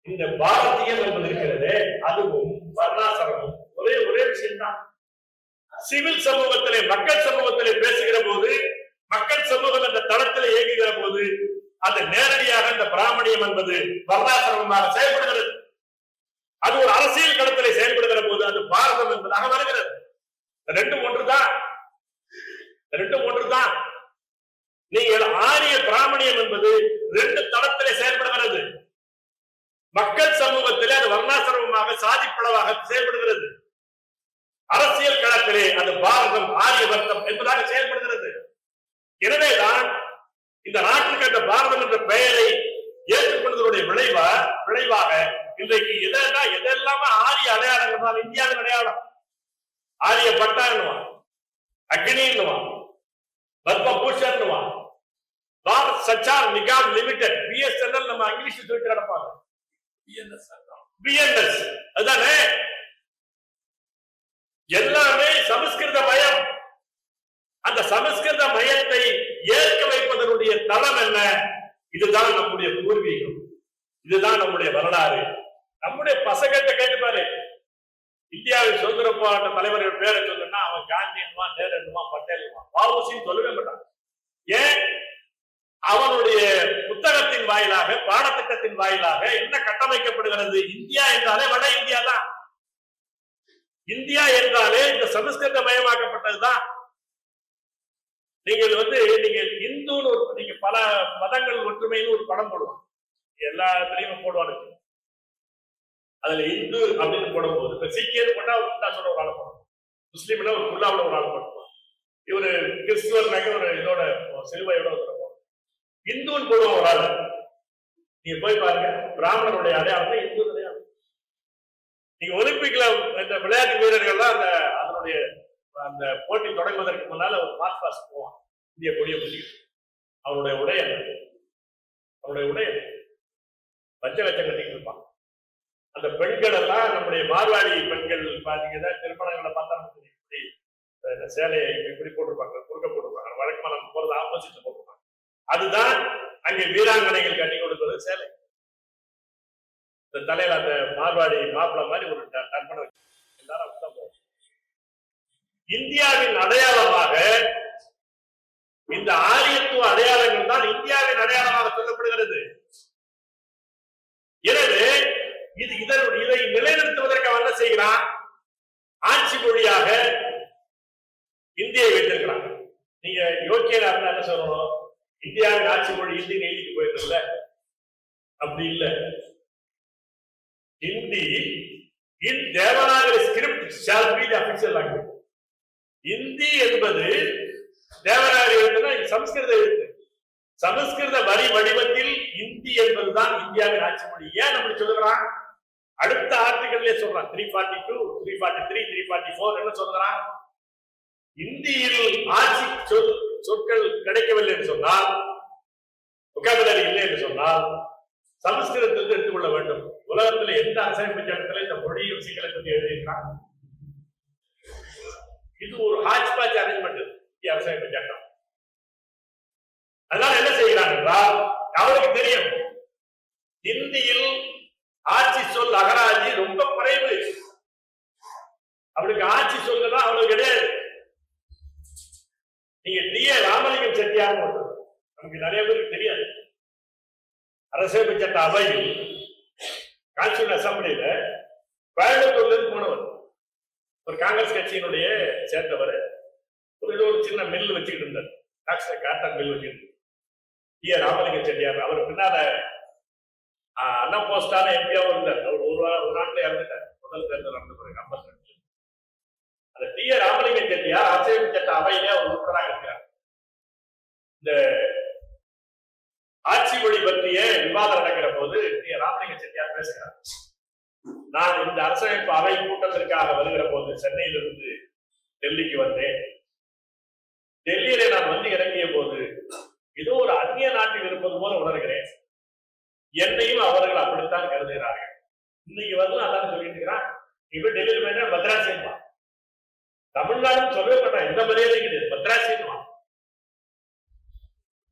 இந்த பாரதியம் என்பது இருக்கிறது, அதுவும் வர்ணாசிரமும் ஒரே விஷயம் தான். சிவில் சமூகத்திலே மக்கள் சமூகத்திலே பேசுகிற போது, மக்கள் சமூகம் என்ற தளத்திலே இயங்குகிற போது அது நேரடியாக இந்த பிராமணியம் என்பது வர்ணாசிரமமாக செயல்படுகிறது. அது ஒரு அரசியல் களத்திலே செயல்படுகிற போது அது பாரதம் என்பதாக வருகிறது. ரெண்டும் ஒன்றுதான். நீங்கள் ஆரிய பிராமணியம் என்பது 2 தளத்திலே செயல்படுகிறது. மக்கள் சமூகத்திலே அது வர்ணாசிரமமாக சாதிப்பளவாக செயல்படுகிறது. அரசியல் களத்திலே அது பாரதம் ஆரிய வர்க்கம் என்பதாக செயல்படுகிறது. எனவேதான் இந்த நாட்டுக்கு அந்த பாரதம் என்ற பெயரை ஏற்றுக்கொண்டதனுடைய விளைவாக இன்றைக்கு எதெல்லாம ஆரிய அடையாளங்கள் தான் இந்தியாவின் அடையாளம். ஆரிய பட்டான்னுவான், அக்னின்னுவான், பத்மபூஷன்னுவான், பாரத் சச்சார் நிகாம் லிமிடெட், பிஎஸ்என்எல் நம்ம இங்கிலீஷ் சொல்லிட்டு நடப்பாங்க. பிஎன்எஸ் அதுதானே. எல்லாமே சமஸ்கிருத மயம். சமஸ்கிருத மயத்தை ஏற்க வைப்பதனுடைய தளம் என்ன? இதுதான் நம்முடைய பூர்வீகம், இதுதான் நம்முடைய வரலாறு. நம்முடைய பசங்கிட்ட கேட்டுப்பாரு, இந்தியாவின் சுதந்திர போராட்ட தலைவர்கள் பேரை சொல்லுன்னா அவன் காந்தி என்னுவான், நேரு என்னுவான், பட்டேல் என்னுவான், வ.உ.சின்னு சொல்லவே மாட்டான். ஏன்? அவனுடைய புத்தகத்தின் வாயிலாக, பாடத்திட்டத்தின் வாயிலாக என்ன கட்டமைக்கப்படுகிறது? இந்தியா என்றாலே வட இந்தியா தான். இந்தியா என்றாலே இந்த சமஸ்கிருத மயமாக்கப்பட்டதுதான். நீங்கள் நீங்க இந்துன்னு நீங்க பல மதங்கள் ஒற்றுமைன்னு ஒரு படம் போடுவாங்க, எல்லா இடத்துலயுமே போடுவாங்க. அதுல இந்து அப்படின்னு போடும்போது இப்ப சீக்கியர் போட்டா ஒரு குண்டா சொல்ல ஒரு ஆள் போடுவோம், முஸ்லீம்ல ஒரு குல்லாவோட ஒரு ஆள் போடுவோம், இவரு கிறிஸ்துவர்னாக்க ஒரு இதோட சிலுவையோட போடுவோம். இந்துன்னு போடுவோம் ஒரு ஆள். நீங்க போய் பாருங்க, பிராமணனுடைய அடையாளம் இந்து அடையாளம். நீங்க ஒலிம்பிக்ல இந்த விளையாட்டு வீரர்கள்லாம் அதனுடைய அந்த போட்டி தொடங்குவதற்கு முன்னால ஒரு மார்ச் பாஸ்ட் போவான், இந்திய கொடியை பிடிக்கும். அவனுடைய உடை அவனுடைய உடை பச்சை லட்சம் கட்டிட்டு இருப்பான். அந்த பெண்கள் எல்லாம் நம்முடைய மார்வாடி பெண்கள் பாத்தீங்கன்னா திருமணங்களை பார்த்தா இப்படி சேலையை இப்படி போட்டிருப்பாங்க, குறுக்க போட்டிருப்பாங்க. வழக்கமா நம்ம போறது ஆப்போசிட்ல போட்டிருப்பாங்க. அதுதான் அங்கே வீராங்கனைகள் கட்டி கொடுப்பது சேலை. இந்த தலையில அந்த மார்வாடி மாப்பிள்ள மாதிரி ஒரு டர்பனை எல்லாரும் அப்படிதான் போகும். இந்தியாவின் அடையாளமாக இந்த ஆரியத்துவ அடையாளங்கள் தான் இந்தியாவின் அடையாளமாக சொல்லப்படுகிறது. எனவே இதை நிலைநிறுத்துவதற்கு அவன் என்ன செய்கிறான்? ஆட்சி மொழியாக இந்தியை வைத்திருக்கிறான். நீங்க யோக்கியரா இருந்தா என்ன சொல்லணும்? இந்தியாவின் ஆட்சி மொழி ஹிந்தின்னு எழுதிட்டு போயிருந்தல, அப்படி இல்லை. Hindi in Devanagari script shall be the official language. Hindi என்பது தேவநாகரி எழுத்துனா சமஸ்கிருத எழுத்து. சமஸ்கிருத வரி வடிவத்தில் இந்தி என்பதுதான் இந்தியாவின் ஆட்சி மொழி. ஏன் அப்படி சொல்லுகிறான்? அடுத்த ஆர்டிகல்லே சொல்றான், 342, 343, 344 என்ன சொல்றான்? இந்தியில் ஆட்சி சொற்கள் கிடைக்கவில்லை என்று சொன்னால், vocabulary இல்லை என்று சொன்னால் சமஸ்கிருதத்திலிருந்து எடுத்துக்கொள்ள வேண்டும். உலகத்தில் எந்த அரசமைப்பு சட்டத்தில் இந்த மொழி விஷயங்களை பற்றி எழுதியிருக்கிறான்? இது ஒரு ஹாட்ச் பாட்ச் அரேஞ்ச்மெண்ட் அரசமைப்பு சட்டம். அதனால என்ன செய்கிறான் என்றால், அவருக்கு தெரியும் இந்தியில் ஆட்சி சொல் அகராதி ரொம்ப குறைவு. அவளுக்கு ஆட்சி சொல்லலாம் அவளுக்கு கிடையாது. நீங்க டி.ஏ. ராமலிங்கம் செட்டியார் நமக்கு நிறைய பேருக்கு தெரியாது. அரசமைப்பு சட்ட அவையில் கான்ஸ்டிடியூஷன் அசம்பிளியில கோயம்புத்தூர்ல இருந்து போனவர், ஒரு காங்கிரஸ் கட்சியினுடைய சேர்ந்தவர். ஒரு சின்ன மில் வச்சுக்கிட்டு இருந்தார், காட்டன் மில் வச்சுக்கிட்டு. டி.ஏ. ராமலிங்கம் செட்டியார் அவர் பின்னால அண்ணா போஸ்டான எம்பியாவும் இருந்தார். அவர் ஒரு நாட்டுல இறந்துட்டார், முதல் தேர்தல் நடந்த பிறகு 52. அந்த டி.ஏ. ராமலிங்கம் செட்டியார் அரசியல் சட்ட அவையிலே அவர் உறுப்பினராக இருக்கிறார். இந்த ஆட்சி மொழி பற்றிய விவாதம் நடக்கிற போது டி.ஏ. ராமலிங்கம் செட்டியார் பேசுகிறார். நான் இந்த அரசமைப்பு அவை கூட்டத்திற்காக வருகிற போது சென்னையிலிருந்து டெல்லிக்கு வந்தேன். டெல்லியில நான் வந்து இறங்கிய போது ஏதோ ஒரு அந்நிய நாட்டில் இருப்பது போல உணர்கிறேன். என்னையும் அவர்கள் அப்படித்தான் கருதுகிறார்கள். இன்னைக்கு வந்து அதான் சொல்லிட்டு இருக்கிறான். இப்ப டெல்லியில் போயிட்டா மദ്രാസിன்வா, தமிழ்நாடுன்னு சொல்லவே மாட்டான், எந்த மரியாதை கிடையாது, மദ്രാസിன்வா.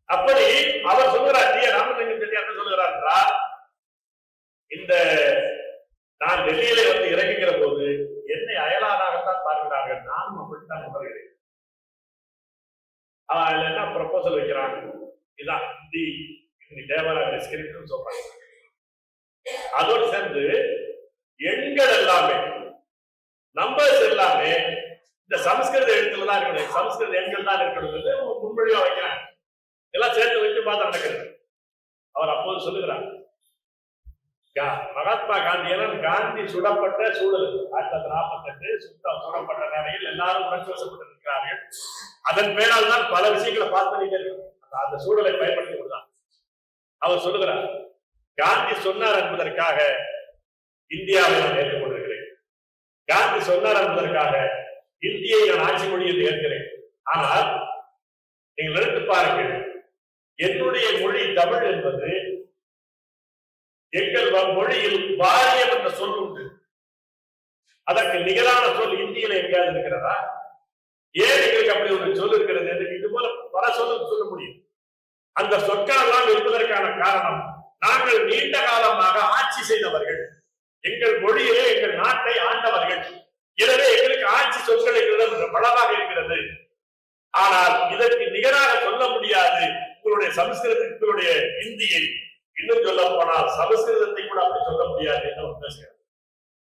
அப்படி அவர் சொல்கிறார், டி.ஏ. ராமலிங்கம் செட்டியார் சொல்லுகிறார் என்றால், இந்த நான் டெல்லியில வந்து இறங்குகிற போது என்னை அயலானாகத்தான் பார்க்கிறார்கள், நானும் அப்படித்தான் உணர்கிறேன். அதுல என்ன ப்ரொபோசல் வைக்கிறாங்க, இதான் ஹிந்தி தேவநாகரி ஸ்கிரிப்ட்னு சொல்றாங்க. அதோடு சேர்ந்து எண்கள் எல்லாமே, நம்பர்ஸ் எல்லாமே இந்த சமஸ்கிருத எழுத்துல தான் இருக்கணும், சமஸ்கிருத எண்கள் தான் இருக்கணும் முன்மொழியா வைக்கிறாங்க. எல்லாம் சேர்த்து வைத்து பார்த்து நடக்கிறது. அவர் அப்போது சொல்லுகிறார், மகாத்மா காந்தியெல்லாம் காந்தி சுடப்பட்ட சூழல் 1948 சுடப்பட்ட நிலையில் எல்லாரும் உணர்ச்சி வசப்பட்டிருக்கிறார்கள். அதன் பேரால் தான் பல விஷயங்களை பார்த்து அந்த சூழலை பயன்படுத்தி கொண்டார். அவர் சொல்லுகிறார், காந்தி சொன்னார் என்பதற்காக இந்தியாவை நான் ஏற்றுக்கொண்டிருக்கிறேன், காந்தி சொன்னார் என்பதற்காக இந்தியை நான் ஆட்சி மொழி என்று ஏற்கிறேன். ஆனால் நீங்கள் எடுத்து பாருங்கள், என்னுடைய மொழி தமிழ் என்பது, எங்கள் மொழியில் வாரியம் என்ற சொல் உண்டு. அதற்கு நிகரான சொல் இந்தியில எங்கேயாவது இருக்கிறதா? ஏன் எங்களுக்கு அப்படி ஒரு சொல் இருக்கிறது என்று இது போல பல சொல்ல முடியும். அந்த சொற்கள் எல்லாம் இருப்பதற்கான காரணம், நாங்கள் நீண்ட காலமாக ஆட்சி செய்தவர்கள், எங்கள் மொழியிலே எங்கள் நாட்டை ஆண்டவர்கள். எனவே எங்களுக்கு ஆட்சி சொற்கள் எங்களிடம் பலமாக இருக்கிறது. ஆனால் இதற்கு நிகராக சொல்ல முடியாது உங்களுடைய சமஸ்கிருதத்தினுடைய இந்தியை. இன்னும் சொல்ல போனால் சமஸ்கிருதத்தை கூட அப்படி சொல்ல முடியாது என்று பேசுகிறார்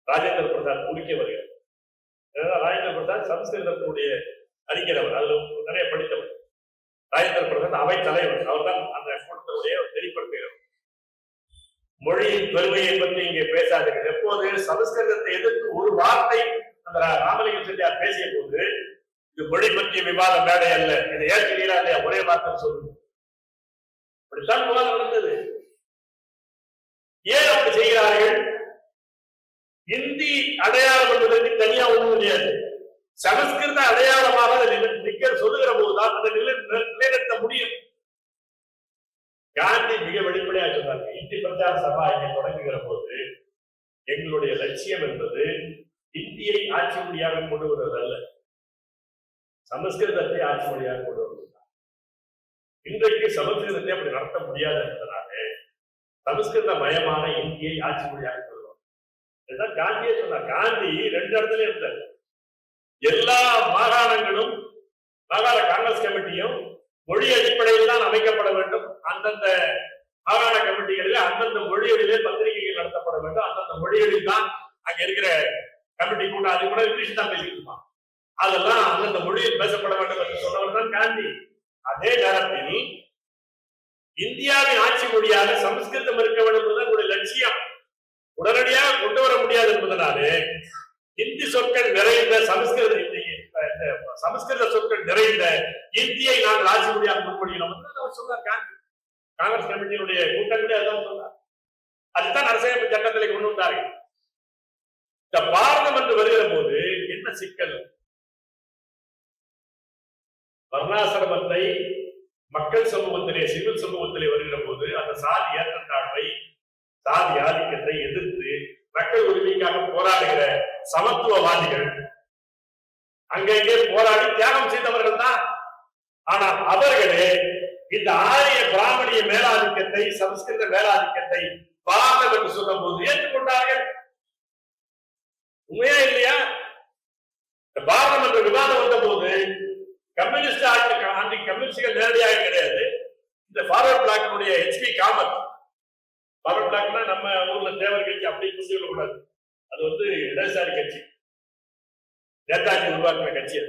ராஜேந்திர பிரசாத் குடிக்க வருகிறார். ராஜேந்திர பிரசாத் சமஸ்கிருதத்தினுடைய அறிஞர், அதுல நிறைய படித்தவர். ராஜேந்திர பிரசாத் அவை தலைவர், அவர் தான் அந்த கூட்டத்தினுடைய வெளிப்படுத்துகிறார். மொழியின் பெருமையை பற்றி இங்கே பேசாதீர்கள். எப்போது சமஸ்கிருதத்தை எதிர்த்து ஒரு வார்த்தை அந்த ராமலிங்கம் செட்டியார் பேசிய போது, இது மொழி பற்றிய விவாத மேடை அல்ல, இதை ஏற்கிறீரா இல்லையா, ஒரே வார்த்தை சொல்லுங்க. அப்படித்தான் விவாதம் நடந்தது. ஏன் அப்படி செய்கிறார்கள்? இந்தி அடையாளம் என்பதற்கு தனியா ஒண்ணும் கிடையாது. சமஸ்கிருத அடையாளமாக சொல்லுகிற போதுதான் அதை நிலைநிறுத்த முடியும். காந்தி மிக வெளிப்படையாக சொன்னாங்க, இந்தி பிரச்சார சபா இங்கே தொடங்குகிற போது எங்களுடைய லட்சியம் என்பது இந்தியை ஆட்சி மொழியாக கொண்டு வருவது அல்ல, சமஸ்கிருதத்தை ஆட்சி மொழியாக கொண்டு வருவதுதான். இன்றைக்கு சமஸ்கிருதத்தை அப்படி நடத்த முடியாது என்பதனால சமஸ்கிருத மயமான இந்தியை ஆட்சி மொழியாக கொள்வோம். இதுதான் காந்தியே சொன்னார். காந்தி ரெண்டு இடத்துல இருந்தார். எல்லா மாகாணங்களும் மாகாண காங்கிரஸ் கமிட்டியும் மொழி அடிப்படையில் தான் அமைக்கப்பட வேண்டும். அந்தந்த மாகாண கமிட்டிகளில் அந்தந்த மொழிகளிலே பத்திரிகைகள் நடத்தப்பட வேண்டும். அந்தந்த மொழிகளில் தான் அங்க இருக்கிற கமிட்டி கூட்டம், அது கூட இங்கிலீஷ் தான் பேசிட்டு இருப்பான். அதெல்லாம் அந்தந்த மொழியில் பேசப்பட வேண்டும் என்று சொன்னவர் தான் காந்தி. அதே நேரத்தில் இந்தியாவின் ஆட்சி மொழியாக சமஸ்கிருதம் இருக்க வேண்டும் என்பது லட்சியம். உடனடியாக கொண்டு வர முடியாது என்பதனாலே இந்தி சொற்கள் நிறைந்த சமஸ்கிருத சொற்கள் நிறைந்த இந்தியை நாங்கள் ஆட்சி மொழியாக முன்மொழிகிறோம் அவர் சொன்னார். காந்தி காங்கிரஸ் கமிட்டியினுடைய கூட்டங்களே அதான் சொன்னார். அதுதான் அரசியலமைப்பு சட்டத்திலே கொண்டு வந்தார்கள். இந்த பாரதம் என்று வருகிற போது என்ன சிக்கல்? வர்ணாசிரமத்தை மக்கள் சமூகத்திலே சிவில் சமூகத்திலே வருகிற போது அந்த சாதி ஏற்றத்தாழ்வை சாதி ஆதிக்கத்தை எதிர்த்து மக்கள் உரிமைக்காக போராடுகிற சமத்துவவாதிகள் அங்கங்கே போராடி தியாகம் செய்தவர்கள் தான். ஆனால் அவர்களே இந்த ஆரிய பிராமணிய மேலாதிக்கத்தை சமஸ்கிருத மேலாதிக்கத்தை பாரதம் என்று சொல்லும் போது ஏற்றுக்கொண்டார்கள். உண்மையா இல்லையா? இந்த பாரதம் என்ற விவாதம் வந்த போது கம்யூனிஸ்ட் ஆண்டி கம்யூனிஸ்டுகள் நேரடியாக கிடையாது. இந்த ஃபார்வர்ட் பிளாக்கினுடைய HP காமத், ஃபார்வர்ட் பிளாக்னா நம்ம ஊர்ல தேவர் கட்சி அப்படி புரிஞ்சு கொள்ளக்கூடாது, அது வந்து இடதுசாரி கட்சி, நேதாஜி உருவாக்கின கட்சி.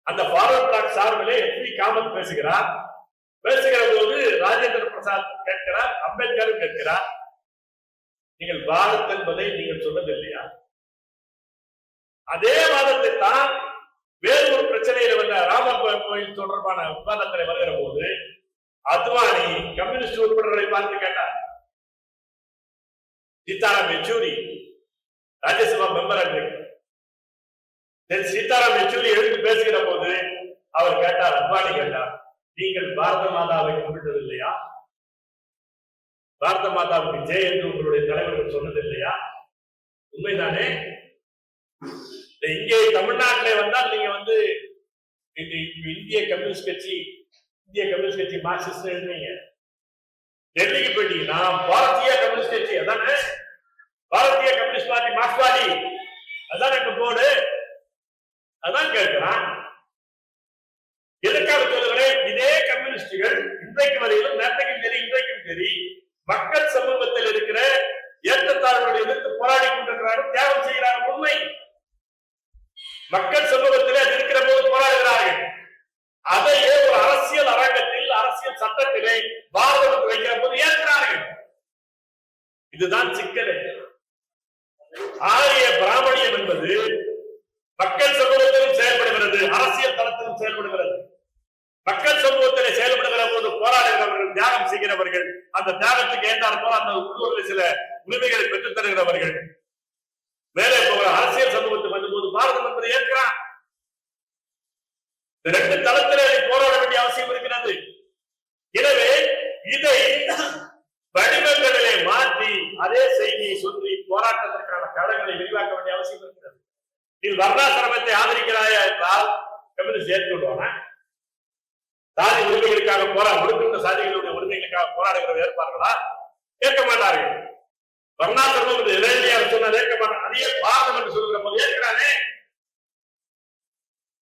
அந்த ஃபார்வர்ட் பிளாக் சார்பிலே HP காமத் பேசுகிறார். பேசுகிற போது ராஜேந்திர பிரசாத் கேட்கிறார், அம்பேத்கரும் கேட்கிறார், நீங்கள் பாரத் என்பதை நீங்கள் சொன்னது இல்லையா? அதே வாதத்தை தான் வேறு ஒரு பிரச்சனையில வந்த ராமர் கோயில் தொடர்பான விவாதத்தில் வருகிற போது அத்வானி கம்யூனிஸ்ட் உறுப்பினர்களை பார்த்து கேட்டார். சீதாராம் யெச்சூரி ராஜ்யசபா மெம்பர் சீதாராம் யெச்சூரி எழுந்து பேசுகிற போது அவர் கேட்டார், அத்வானி கேட்டார், நீங்கள் பாரத மாதாவை கும்பிட்டது இல்லையா? பாரத மாதாவுக்கு ஜெய் என்று உங்களுடைய தலைவர்கள் சொன்னது இல்லையா? உண்மைதானே? இங்கே தமிழ்நாட்டிலே வந்தால் நீங்க வந்து இந்திய கம்யூனிஸ்ட் கட்சி மார்க்சிஸ்ட் எழுதுறீங்க. டெல்லிக்கு போயிட்டீங்கன்னா பாரதிய கம்யூனிஸ்ட் கட்சி, அதானே பாரதிய கம்யூனிஸ்ட் பார்ட்டி மார்க்ஸ்வாதி, அதான் எங்க போர்டு. அதான் கேட்கிறான். எதற்காக சொல்லுகிறேன்? இதே கம்யூனிஸ்டுகள் இன்றைக்கு வரையிலும், நேற்றைக்கும் சரி இன்றைக்கும் சரி, மக்கள் சமூகத்தில் இருக்கிற ஏற்றத்தாழ்வுகளை எதிர்த்து போராடி கொண்டிருக்கிறார்கள், தியாகம் செய்கிறார்கள். உண்மை. மக்கள் சமூகத்திலே அது இருக்கிற போது போராடுகிறார்கள். அதையே ஒரு அரசியல் அரங்கத்தில் அரசியல் சட்டத்திலே பாரதம் வைக்கிற போது ஏற்கிறார்கள். இதுதான் சிக்கல். ஆரிய பிராமணியம் என்பது மக்கள் சமூகத்திலும் செயல்படுகிறது, அரசியல் தளத்திலும் செயல்படுகிறது. மக்கள் சமூகத்திலே செயல்படுகிற போது போராடுகிறவர்கள், தியாகம் செய்கிறவர்கள், அந்த தியாகத்துக்கு ஏற்றார் போல அந்த உள்ளூரில் சில உரிமைகளை பெற்றுத் தருகிறவர்கள், மேலே போகிற அரசியல் சமூகத்துக்கு வந்த போது பாரதம் என்பதை ஏற்கிறான். ரெண்டு தளத்திலே போராட வேண்டிய அவசியம் இருக்கிறது. எனவே இதை வடிவங்களிலே மாற்றி அதே செய்தியை சொல்லி போராட்டத்திற்கான களங்களை விரிவாக்க வேண்டிய அவசியம் இருக்கிறது. நீ வர்ணாசிரமத்தை ஆதரிக்கிறாயா என்றால் கம்யூனிஸ்ட் ஏற்று விடுவாங்க. சாதி உரிமைகளுக்காக ஒடுக்கின்ற சாதிகளுடைய உரிமைகளுக்காக போராடுகிற ஏற்பார்களா? ஏற்க மாட்டார்கள். வர்ணாசிரமம் என்று நேரடியாக சொன்னால் ஏற்க மாட்டாங்க. அதையே பாரதம் என்று சொல்கிற போது ஏற்கிறானே.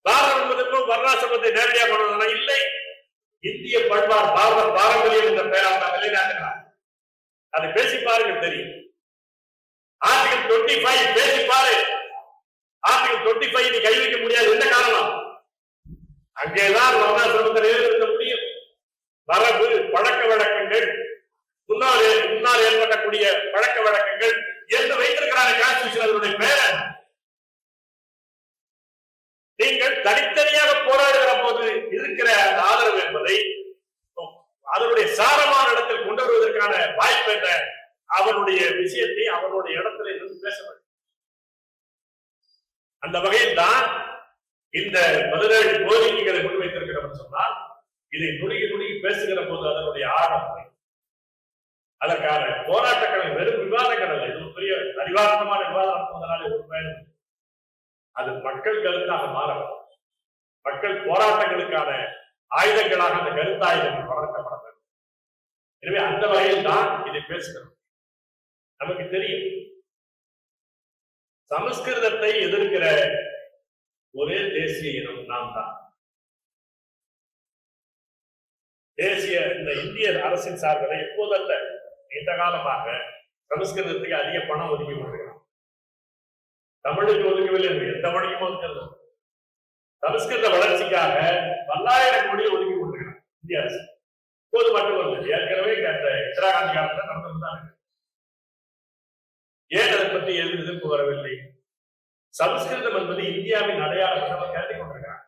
பாரதம் என்பதற்கும் வர்ணாசிரமத்தை நேரடியாக கொண்டு இல்லை. இந்திய பண்பாடு பாரம்பரியம் என்ற பெயரால் தான் நிலைநாட்டுகிறார். அதை பேசி பாருங்கள் தெரியும். ஆர்டிகல் 25 பேசி பாரு. ஆர்டிகல் 25 நீ கை வைக்க முடியாது. என்ன காரணம்? அங்கேதான் வர்ணாசிரமத்தை நிலைநிறுத்த முடியும். மரபு பழக்க வழக்கங்கள் முன்னால் ஏற்படக்கூடிய பழக்க வழக்கங்கள் என்று வைத்திருக்கிறாங்க கான்ஸ்டிடியூஷன். அதனுடைய பெயர் நீங்கள் தனித்தனியாக போராடுகிற போது இருக்கிற அந்த ஆதரவு என்பதை அதனுடைய சாரமான இடத்தில் கொண்டு வருவதற்கான வாய்ப்பு என்ற அவனுடைய விஷயத்தை அவனுடைய இடத்துல இருந்து பேச வேண்டும். அந்த வகையில் தான் இந்த 17 கோரிக்கைகளை முன்வைத்திருக்கிறோம் சொன்னால் இதை நுணுகி பேசுகிற போது அதனுடைய ஆழம் அதற்கான போராட்டங்கள் வெறும் விவாதங்கள் அல்ல. இது பெரிய அறிவார்த்தமான விவாதம் நடத்துவதனால ஒரு பயணம். அது மக்கள் கருத்தாக மாற மக்கள் போராட்டங்களுக்கான ஆயுதங்களாக அந்த கருத்தாயுதங்கள் வளர்க்கப்பட வேண்டும். எனவே அந்த வகையில் தான் இதை பேசுகிறோம். நமக்கு தெரியும் சமஸ்கிருதத்தை எதிர்க்கிற ஒரே தேசிய இனம் நாம் தான். தேசிய இந்த இந்திய அரசின் சார்பில் எப்போதல்ல நீண்ட காலமாக சமஸ்கிருதத்துக்கு அதிக பணம் ஒதுக்கி கொண்டிருக்கிறோம். தமிழுக்கு ஒதுக்கவில்லை, எந்த மொழியும் ஒதுக்கிறது. சமஸ்கிருத வளர்ச்சிக்காக 10,000 கோடி ஒதுக்கி கொண்டிருக்கிறோம் இந்திய அரசு. இப்போது மட்டுமல்ல, ஏற்கனவே அந்த இந்திரா காந்தி காலத்தில் நடந்துதான். ஏன் அதை பற்றி எதிர்ப்பு வரவில்லை? சமஸ்கிருதம் என்பது இந்தியாவின் அடையாளம் நம்ம கருதி கொண்டிருக்கிறார்.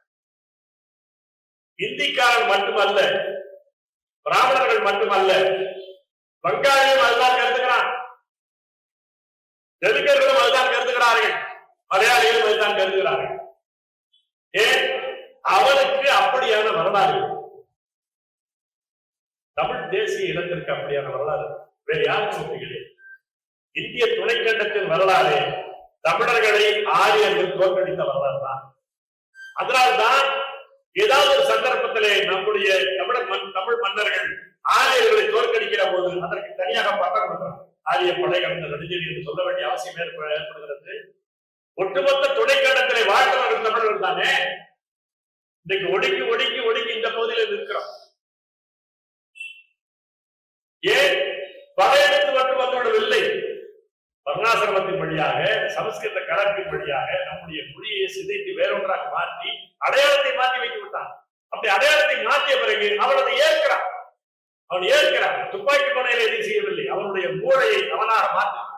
இந்திக்காரன் மட்டுமல்ல, பிராமணர்கள் மட்டுமல்ல, வங்காளியும் அதுதான் கருதுகிறான், தெலுங்கர்களும் அதுதான் கருதுகிறார்கள், மலையாளிகளும் அதுதான் கருதுகிறார்கள். ஏன்? அவனுக்கு அப்படியான வரலாறு. தமிழ் தேசிய இனத்திற்கு அப்படியான வரலாறு வேறு யாருக்கும் கிடையாது. இந்திய துணைக்கண்டத்தின் வரலாறு தமிழர்களை ஆரியர்கள் தோற்கடித்த வரலாறு தான். அதனால்தான் ஏதாவது ஒரு சந்தர்ப்பத்திலே நம்முடைய தமிழ் மன்னர்கள் ஆரியர்களை தோற்கடிக்கிற போது அதற்கு தனியாக பட்டம் கொடுக்கிறார். ஆரிய படைகள் நெடுஞ்செழி என்று சொல்ல வேண்டிய அவசியம் ஏற்படுகிறது. ஒட்டுமொத்த துணைக்கண்டத்திலே வாழ்ந்தவர்கள் தமிழர்கள் தானே. இன்னைக்கு ஒடுக்கி இந்த பகுதியில் இருக்கிறோம். ஏன்? படையெடுத்து மட்டும் வந்துவிடவில்லை. வர்ணாசிரமத்தின் வழியாக, சமஸ்கிருத கலப்பின் வழியாக நம்முடைய மொழியை சிதைத்து வேறொன்றாக மாற்றி அடையாளத்தை மாற்றி வைத்து விட்டான். அப்படி அடையாளத்தை மாற்றிய பிறகு அவன் அதை ஏற்கிறான். துப்பாக்கி பணையில எதையும் செய்யவில்லை, அவனுடைய மூளையை அவனாக மாற்றினான்.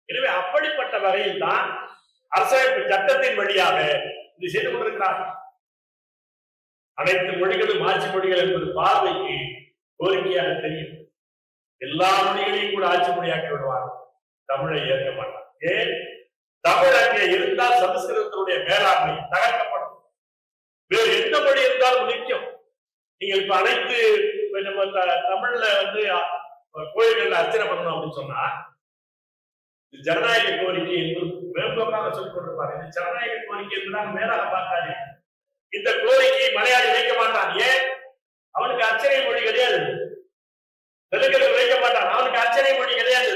எனவே அப்படிப்பட்ட வகையில் தான் அரசமைப்பு சட்டத்தின் வழியாக இது செய்து கொண்டிருக்கிறார்கள். அனைத்து மொழிகளும் ஆட்சி மொழிகள் என்பது பார்வைக்கு கோரிக்கையாக தெரியும். எல்லா மொழிகளையும் கூட ஆட்சி மொழியாக்கி விடுவார்கள். தமிழை ஏற்க மாட்டார். ஏன்? தமிழ் அங்கே இருந்தால் சமஸ்கிருதத்தினுடைய மேலாண்மை தகர்க்கப்படும். வேறு எந்த மொழி இருந்தாலும் நிற்கும். நீங்கள் இப்ப அனைத்து நம்ம தமிழ்ல கோயில்கள் அர்ச்சனை பண்ணணும் அப்படின்னு சொன்னா ஜனநாயக கோரிக்கை என்று மேம்போக்காக சொல்லிக் கொண்டிருப்பாங்க. இந்த ஜனநாயக கோரிக்கை என்பதாக மேலாக பார்க்காது. இந்த கோரிக்கை மலையாளி வைக்க மாட்டான். ஏன்? அவனுக்கு அர்ச்சனை மொழி கிடையாது. தெலுங்கர்கள் வைக்க மாட்டான், அவனுக்கு அர்ச்சனை மொழி கிடையாது.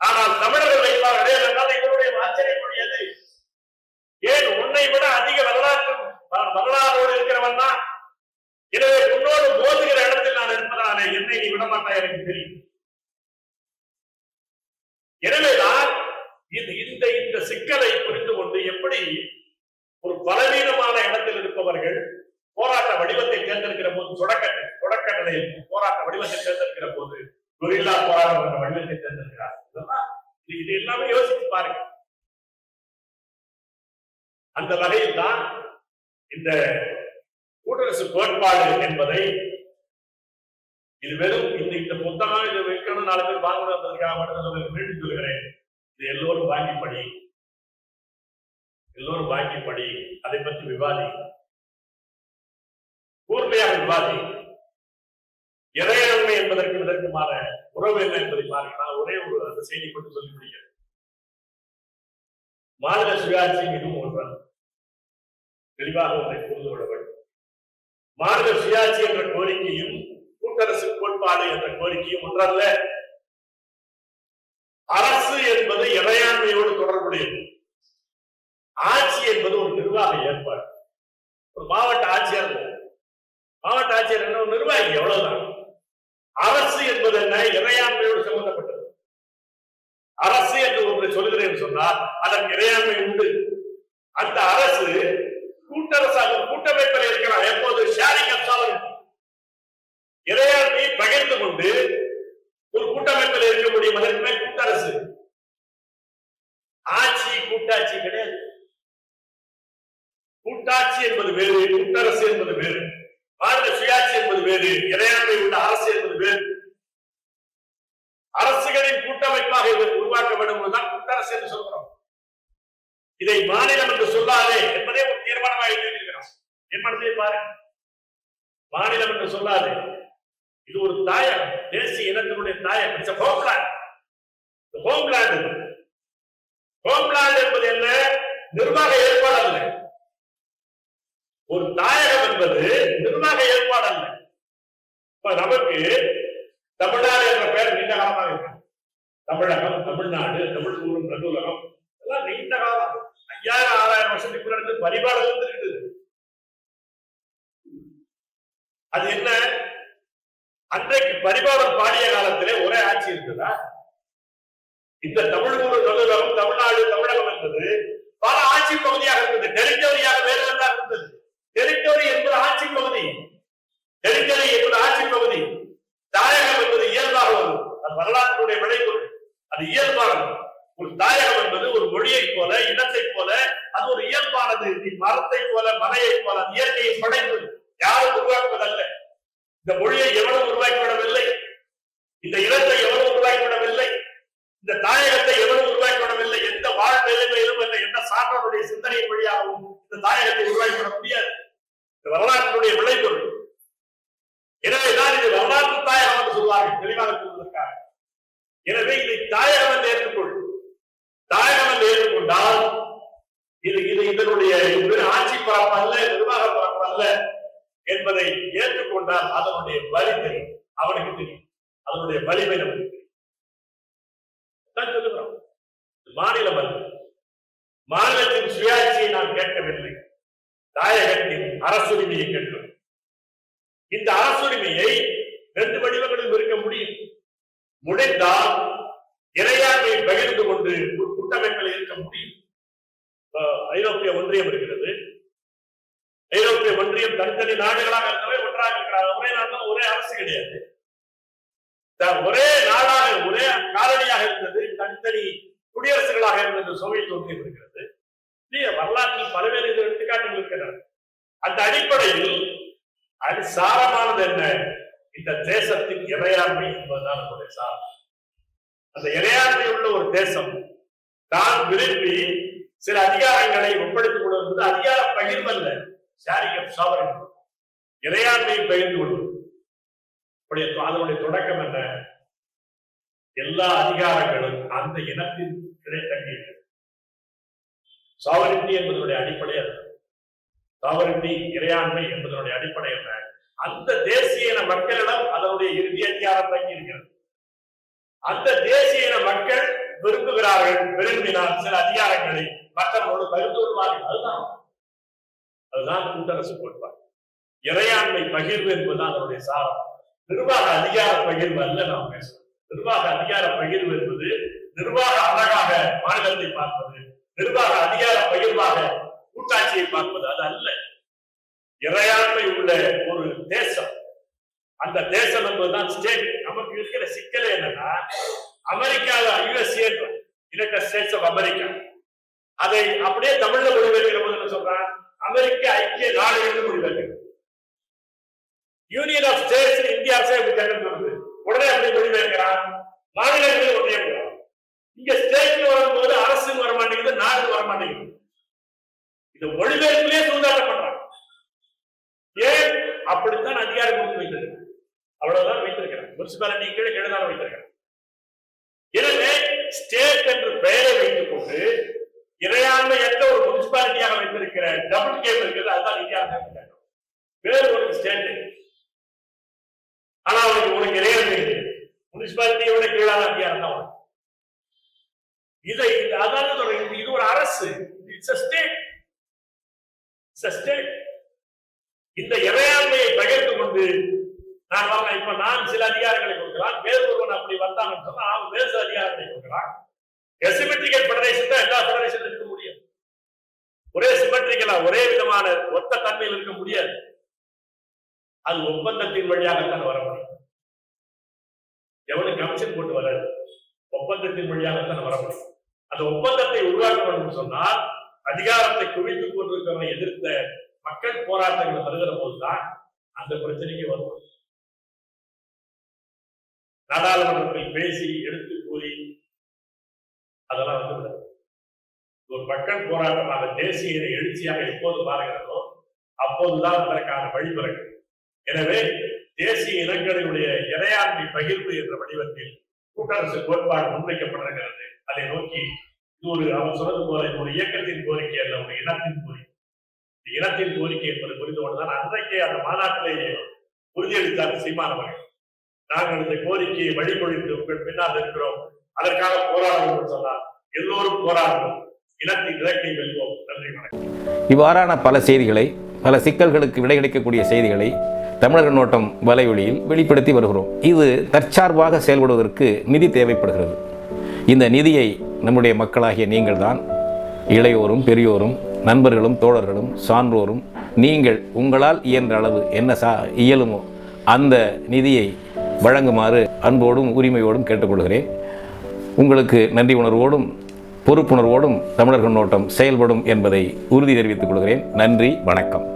ஆனால் தமிழர்கள் வைப்பார்கள். இவருடைய அர்ச்சனை மொழி எது? ஏன்? உன்னை விட அதிக வரலாறோடு இருக்கிறவன் தான். எனவே உன்னோடு மோதுகிற இடத்தில் நான் இருப்பதானே என்னை நீ விடமாட்டாய், எனக்கு தெரியும். எனவேதான் இந்த சிக்கலை புரிந்து கொண்டு எப்படி ஒரு பலவீனமான இடத்தில் இருப்பவர்கள் போராட்ட வடிவத்தை தேர்ந்தெடுக்கிற போது தொடக்க நிலையில் போராட்ட வடிவத்தை தேர்ந்தெடுக்கிற போது கொரில்லா போராட்டம் என்ற வடிவத்தை தேர்ந்தெடுக்கிறார். இது எல்லாமே யோசித்து பாருங்க. அந்த வகையில் தான் இந்த கூட்டரசு கோட்பாடு என்பதை இது வெறும் இந்த புத்தகம் இதை வைக்கணும் 4 பேர் வாங்கணுன்றதுக்காக மட்டும் மீண்டும் சொல்கிறேன். இது எல்லோரும் வாங்கி படி, அதை பற்றி விவாதி, கூர்மையாக விவாதி. இறையாண்மை என்பதற்கு இதற்குமான உறவு என்ன என்பதை பாருங்க. நான் ஒரே ஒரு அந்த செய்தி மட்டும் சொல்லி முடிக்கிறேன். மாநில சுயாட்சி இதுவும் ஒன்றான். தெளிவாக ஒன்றை புரிந்து கொள்ள வேண்டும். மாநில சுயாட்சி என்ற கோரிக்கையும் கூட்டரசு கோட்பாடு என்ற கோரிக்கையும் ஒன்றல்ல. அரசு என்பது இறையாண்மையோடு தொடர்புடையது. ஆட்சி என்பது ஒரு நிர்வாக ஏற்பாடு. ஒரு மாவட்ட ஆட்சியர் என்ன, ஒரு நிர்வாகி, எவ்வளவுதான். அரசு என்பது என்ன, இறையாண்மையோடு சம்பந்தப்பட்டது. அரசு என்று ஒன்றை சொல்கிறேன் சொன்னால் அதற்கு இறையாண்மை உண்டு. அந்த அரசு கூட்டரசாக கூட்டமைப்பில் இருக்கிறார். எப்போது ஷேரிங் ஆஃப் சாவரிட்டி, இறையாண்மையை பகிர்ந்து கொண்டு ஒரு கூட்டமைப்பில் இருக்க முடியும். அதற்கு கூட்டரசு. ஆட்சி கூட்டாட்சி கிடையாது. கூட்டாட்சி என்பது வேறு, கூட்டரசு என்பது வேறு. மாநில சுயாட்சி என்பது வேறு, இறையாண்மை உள்ள அரசு என்பது வேறு. அரசுகளின் கூட்டமைப்பாக இதை உருவாக்க வேண்டும் என்பதுதான் கூட்டரசு என்று சொல்கிறோம். இதை மாநிலம் என்று சொல்லாதே என்பதே ஒரு தீர்மானமாக எழுதியிருக்கிறோம். என் மனதை பாருங்க, மாநிலம் என்று சொல்லாதே. இது ஒரு தாயம், தேசிய இனத்தினுடைய தாயம். ஹோம்லேண்ட். ஹோம்லேண்ட் என்பது என்ன, நிர்வாக ஏற்பாடு அல்ல. ஒரு தாயகம் என்பது நிர்வாக ஏற்பாடு அல்ல. நமக்கு தமிழ்நாடு என்ற பெயர் நீண்ட காலமாக இருக்கு. தமிழகம், தமிழ்நாடு, தமிழ் கூறும் நடுவுலகம் எல்லாம் நீண்ட காலம், 5000-6000 வருஷத்துக்கு முன்னாடி பரிபாடு இருக்குது. அது என்ன, அன்றைக்கு பரிபாடம் பாடிய காலத்திலே ஒரே ஆட்சி இருக்குதா? இந்த தமிழ் கூறும் நடுவுலகம், தமிழ்நாடு, தமிழகம் என்பது பல ஆட்சி பகுதியாக இருந்தது. டெரிட்டோரியாக வேறு ஒன்றாக இருந்தது. டெரிட்டோரி என்பது ஆட்சி பகுதி, டெரிட்டரி என்பது ஆட்சி பகுதி. தாயகம் என்பது இயல்பாக வரும். அது வரலாற்றுடைய விளைபொருள், அது இயல்பானது. ஒரு தாயகம் என்பது ஒரு மொழியை போல, இனத்தை போல, அது ஒரு இயல்பானது. மரத்தை போல, மலையை போல, அது இயற்கையை படைப்பு, யாரும் உருவாக்குவதல்ல. இந்த மொழியை எவரும் உருவாக்கிவிடவில்லை, இந்த இனத்தை எவரும் உருவாக்கிவிடவில்லை, இந்த தாயகத்தை எவரும் உருவாக்கிவிடவில்லை. எந்த வாழ்நிலையிலும் இல்லை, எந்த சான்றோருடைய சிந்தனையின் வழியாகவும் இந்த தாயகத்தை உருவாக்கிவிட முடியாது. இந்த வரலாற்றுடைய விளைபொருள். எனவேதான் இது வரலாற்று தாயகம் என்று சொல்வார்கள், தெளிவாக சொல்வதற்காக. எனவே இதை தாயகம் என்று ஏற்றுக்கொள். தாயகம் என்று ஏற்றுக்கொண்டால் இது இதனுடைய ஆட்சி பரப்பு அல்ல, நிர்வாக பரப்பு அல்ல என்பதை ஏற்றுக்கொண்டால் அதனுடைய வலி தெரியும், அவனுக்கு தெரியும். அதனுடைய வலிமை நமக்கு தெரியும். சொல்லுகிறோம், மாநிலம் அல்ல. மாநிலத்தின் சுயாட்சியை நாம் கேட்கவில்லை, தாயகத்தின் அரசுரிமையை கேட்கிறோம். இந்த அரசுரிமையை 2 வடிவங்களில் இருக்க முடியும். முடிந்தால் இறையாண்மையை பகிர்ந்து கொண்டு ஒரு கூட்டமைப்பில் இருக்க முடியும். ஐரோப்பிய ஒன்றியம் இருக்கிறது. ஐரோப்பிய ஒன்றியம் தனித்தனி நாடுகளாக இருக்கவே ஒன்றாக இருக்கிறார்கள். ஒரே நாடு, ஒரே அரசு கிடையாது. ஒரே நாடாக, ஒரே காலனியாக இருந்தது, தனித்தனி குடியரசுகளாக இருந்தது சோவியத் ஒன்றியம் இருக்கிறது. வரலாற்றில் பல்வேறு எடுத்துக்காட்டுகள் இருக்கின்றன. அந்த அடிப்படையில் அது சாரமானது என்ன, இந்த தேசத்தின் இறையாண்மை என்பதுதான் நம்முடைய சாரம். அந்த இறையாண்மை உள்ள ஒரு தேசம் தான் விரும்பி சில அதிகாரங்களை ஒப்படைத்துக் கொள்வது அதிகார பகிர்வல்ல, ஷேரிங் ஆஃப் சாவரிட்டி, இறையாண்மையை பகிர்ந்து கொள்வது. அதனுடைய தொடக்கம் என்ன, எல்லா அதிகாரங்களும் அந்த இனத்தின் கிடைத்தங்கியது. சாவரிட்டி என்பதனுடைய அடிப்படை அல்ல. சாவரிட்டி, இறையாண்மை என்பதனுடைய அடிப்படை என்ன, அந்த தேசிய இன மக்களிடம் அதனுடைய இறுதி அதிகாரம் தங்கி இருக்கிறது. அந்த தேசிய இன மக்கள் விரும்புகிறார்கள், விரும்பினால் சில அதிகாரங்களை மற்றவர்களோடு பகிர்ந்து கொள்வார்கள். அதுதான் கூட்டரசு கோட்பாடு. இறையாண்மை பகிர்வு என்பதுதான் அதனுடைய சாரம். நிர்வாக அதிகார பகிர்வு அல்ல நாம் பேசுறோம். நிர்வாக அதிகார பகிர்வு என்பது நிர்வாக அழகாக மாநிலத்தை பார்ப்பது, நிர்வாக அதிகார பகிர்வாக கூட்டாட்சியை பார்ப்பது, அது அல்ல. இறையாண்மை உள்ள ஒரு தேசம், அந்த தேசம் என்பதுதான் ஸ்டேட். நமக்கு இருக்கிற சிக்கல் என்னன்னா, அமெரிக்காவில் USA, United States of America, அதை அப்படியே தமிழ்ல மொழிபெயர்க்கிற போது என்ன சொல்றான், அமெரிக்க ஐக்கிய நாடுகள் மொழிபெயர்க்கிறது. யூனியன் ஆஃப் ஸ்டேட்ஸ் இந்தியா வருது, உடனே அப்படி மொழிபெயர்க்கிறான். மாநிலங்களில் ஒன்றே இங்க ஸ்டேட் வரும்போது அரசு வர மாட்டேங்குது, நாடு வர மாட்டேங்குது. இந்த மொழிபெயர்ப்பிலே சூதாட்டம் பண்றாங்க. ஏன்? அப்படித்தான் அதிகாரம் கொடுத்து வைத்திருக்கிறார். அவ்வளவுதான் வைத்திருக்கிறார். முனிசிபாலிட்டி கீழே வைத்திருக்கிறார். எனவே ஸ்டேட் என்று பெயரை வைத்துக் கொண்டு இறையாண்மையற்ற ஒரு முனிசிபாலிட்டியாக வைத்திருக்கிற டபுள் கேம் இருக்கிறது. அதுதான் நிதி அரசாங்கம் சட்டம். வேறு ஒரு ஸ்டேட். ஆனா உனக்கு இறையாண்மை முனிசிபாலிட்டியோட கீழான அதிகாரம் தான். அதான் சொல்றேன், இது ஒரு அரசு. இந்த இறையாண்மையை பகிர்ந்து கொண்டு நான் சில அதிகாரங்களை கொடுக்கலாம், வேறு ஒருவன் அப்படி வந்தாங்கன்னு சொன்னா அவன் வேறு சில அதிகாரங்களை கொடுக்கலாம். சிமெட்ரிக்கல் பெடரேஷன் தான் எல்லா பெடரேஷன் இருக்க முடியும். ஒரே சிமெட்ரிக்கலா ஒரே விதமான ஒத்த தன்மையில் இருக்க முடியாது. அது ஒப்பந்தத்தின் வழியாகத்தான் வர முடியும். எவனுக்கு கமிஷன் போட்டு வராது, ஒப்பந்தத்தின் வழியாகத்தான் வர முடியும். அந்த ஒப்பந்தத்தை உருவாக்க வேண்டும் சொன்னால் அதிகாரத்தை குவித்துக் கொண்டிருக்கிறவனை எதிர்த்த மக்கள் போராட்டங்கள் வருகிற போதுதான் அந்த பிரச்சனைக்கு வரும். நாடாளுமன்றத்தில் பேசி எடுத்து கூறி அதெல்லாம் வந்து ஒரு மக்கள் போராட்டமாக தேசிய எழுச்சியாக எப்போது மாறுகிறதோ அப்போதுதான் அதற்கான வழிபிறகு. எனவே தேசிய இனங்களுடைய இறையாண்மை பகிர்வு என்ற வடிவத்தில் கூட்டரசு கோட்பாடு முன்வைக்கப்படுகிறது. அதை நோக்கி இது அவர் சொன்னது போல ஒரு இயக்கத்தின் கோரிக்கை அல்ல, ஒரு இனத்தின் கோரிக்கை. இனத்தின் கோரிக்கை என்பது புரிந்து கொண்டுதான் அன்றைக்கே அந்த மாநாட்டிலேயே உறுதியளித்தார் சீமானவர்கள். நாங்கள் இந்த கோரிக்கையை வழிமொழித்து உங்கள் பின்னால் இருக்கிறோம், அதற்காக போராடுவோம் சொன்னார். எல்லோரும் போராடுவோம், இனத்தின் இலக்கை வெல்வோம். நன்றி, வணக்கம். இவ்வாறான பல செய்திகளை, பல சிக்கல்களுக்கு விடை கிடைக்கக்கூடிய செய்திகளை தமிழர் கண்ணோட்டம் வலையொலியில் வெளிப்படுத்தி வருகிறோம். இது தற்சார்பாக செயல்படுவதற்கு நிதி தேவைப்படுகிறது. இந்த நிதியை நம்முடைய மக்களாகிய நீங்கள்தான், இளையோரும் பெரியோரும் நண்பர்களும் தோழர்களும் சான்றோரும் நீங்கள் உங்களால் இயன்ற அளவு என்ன இயலுமோ அந்த நிதியை வழங்குமாறு அன்போடும் உரிமையோடும் கேட்டுக்கொள்கிறேன். உங்களுக்கு நன்றி உணர்வோடும் பொறுப்புணர்வோடும் தமிழர் கண்ணோட்டம் செயல்படும் என்பதை உறுதி தெரிவித்துக் கொள்கிறேன். நன்றி, வணக்கம்.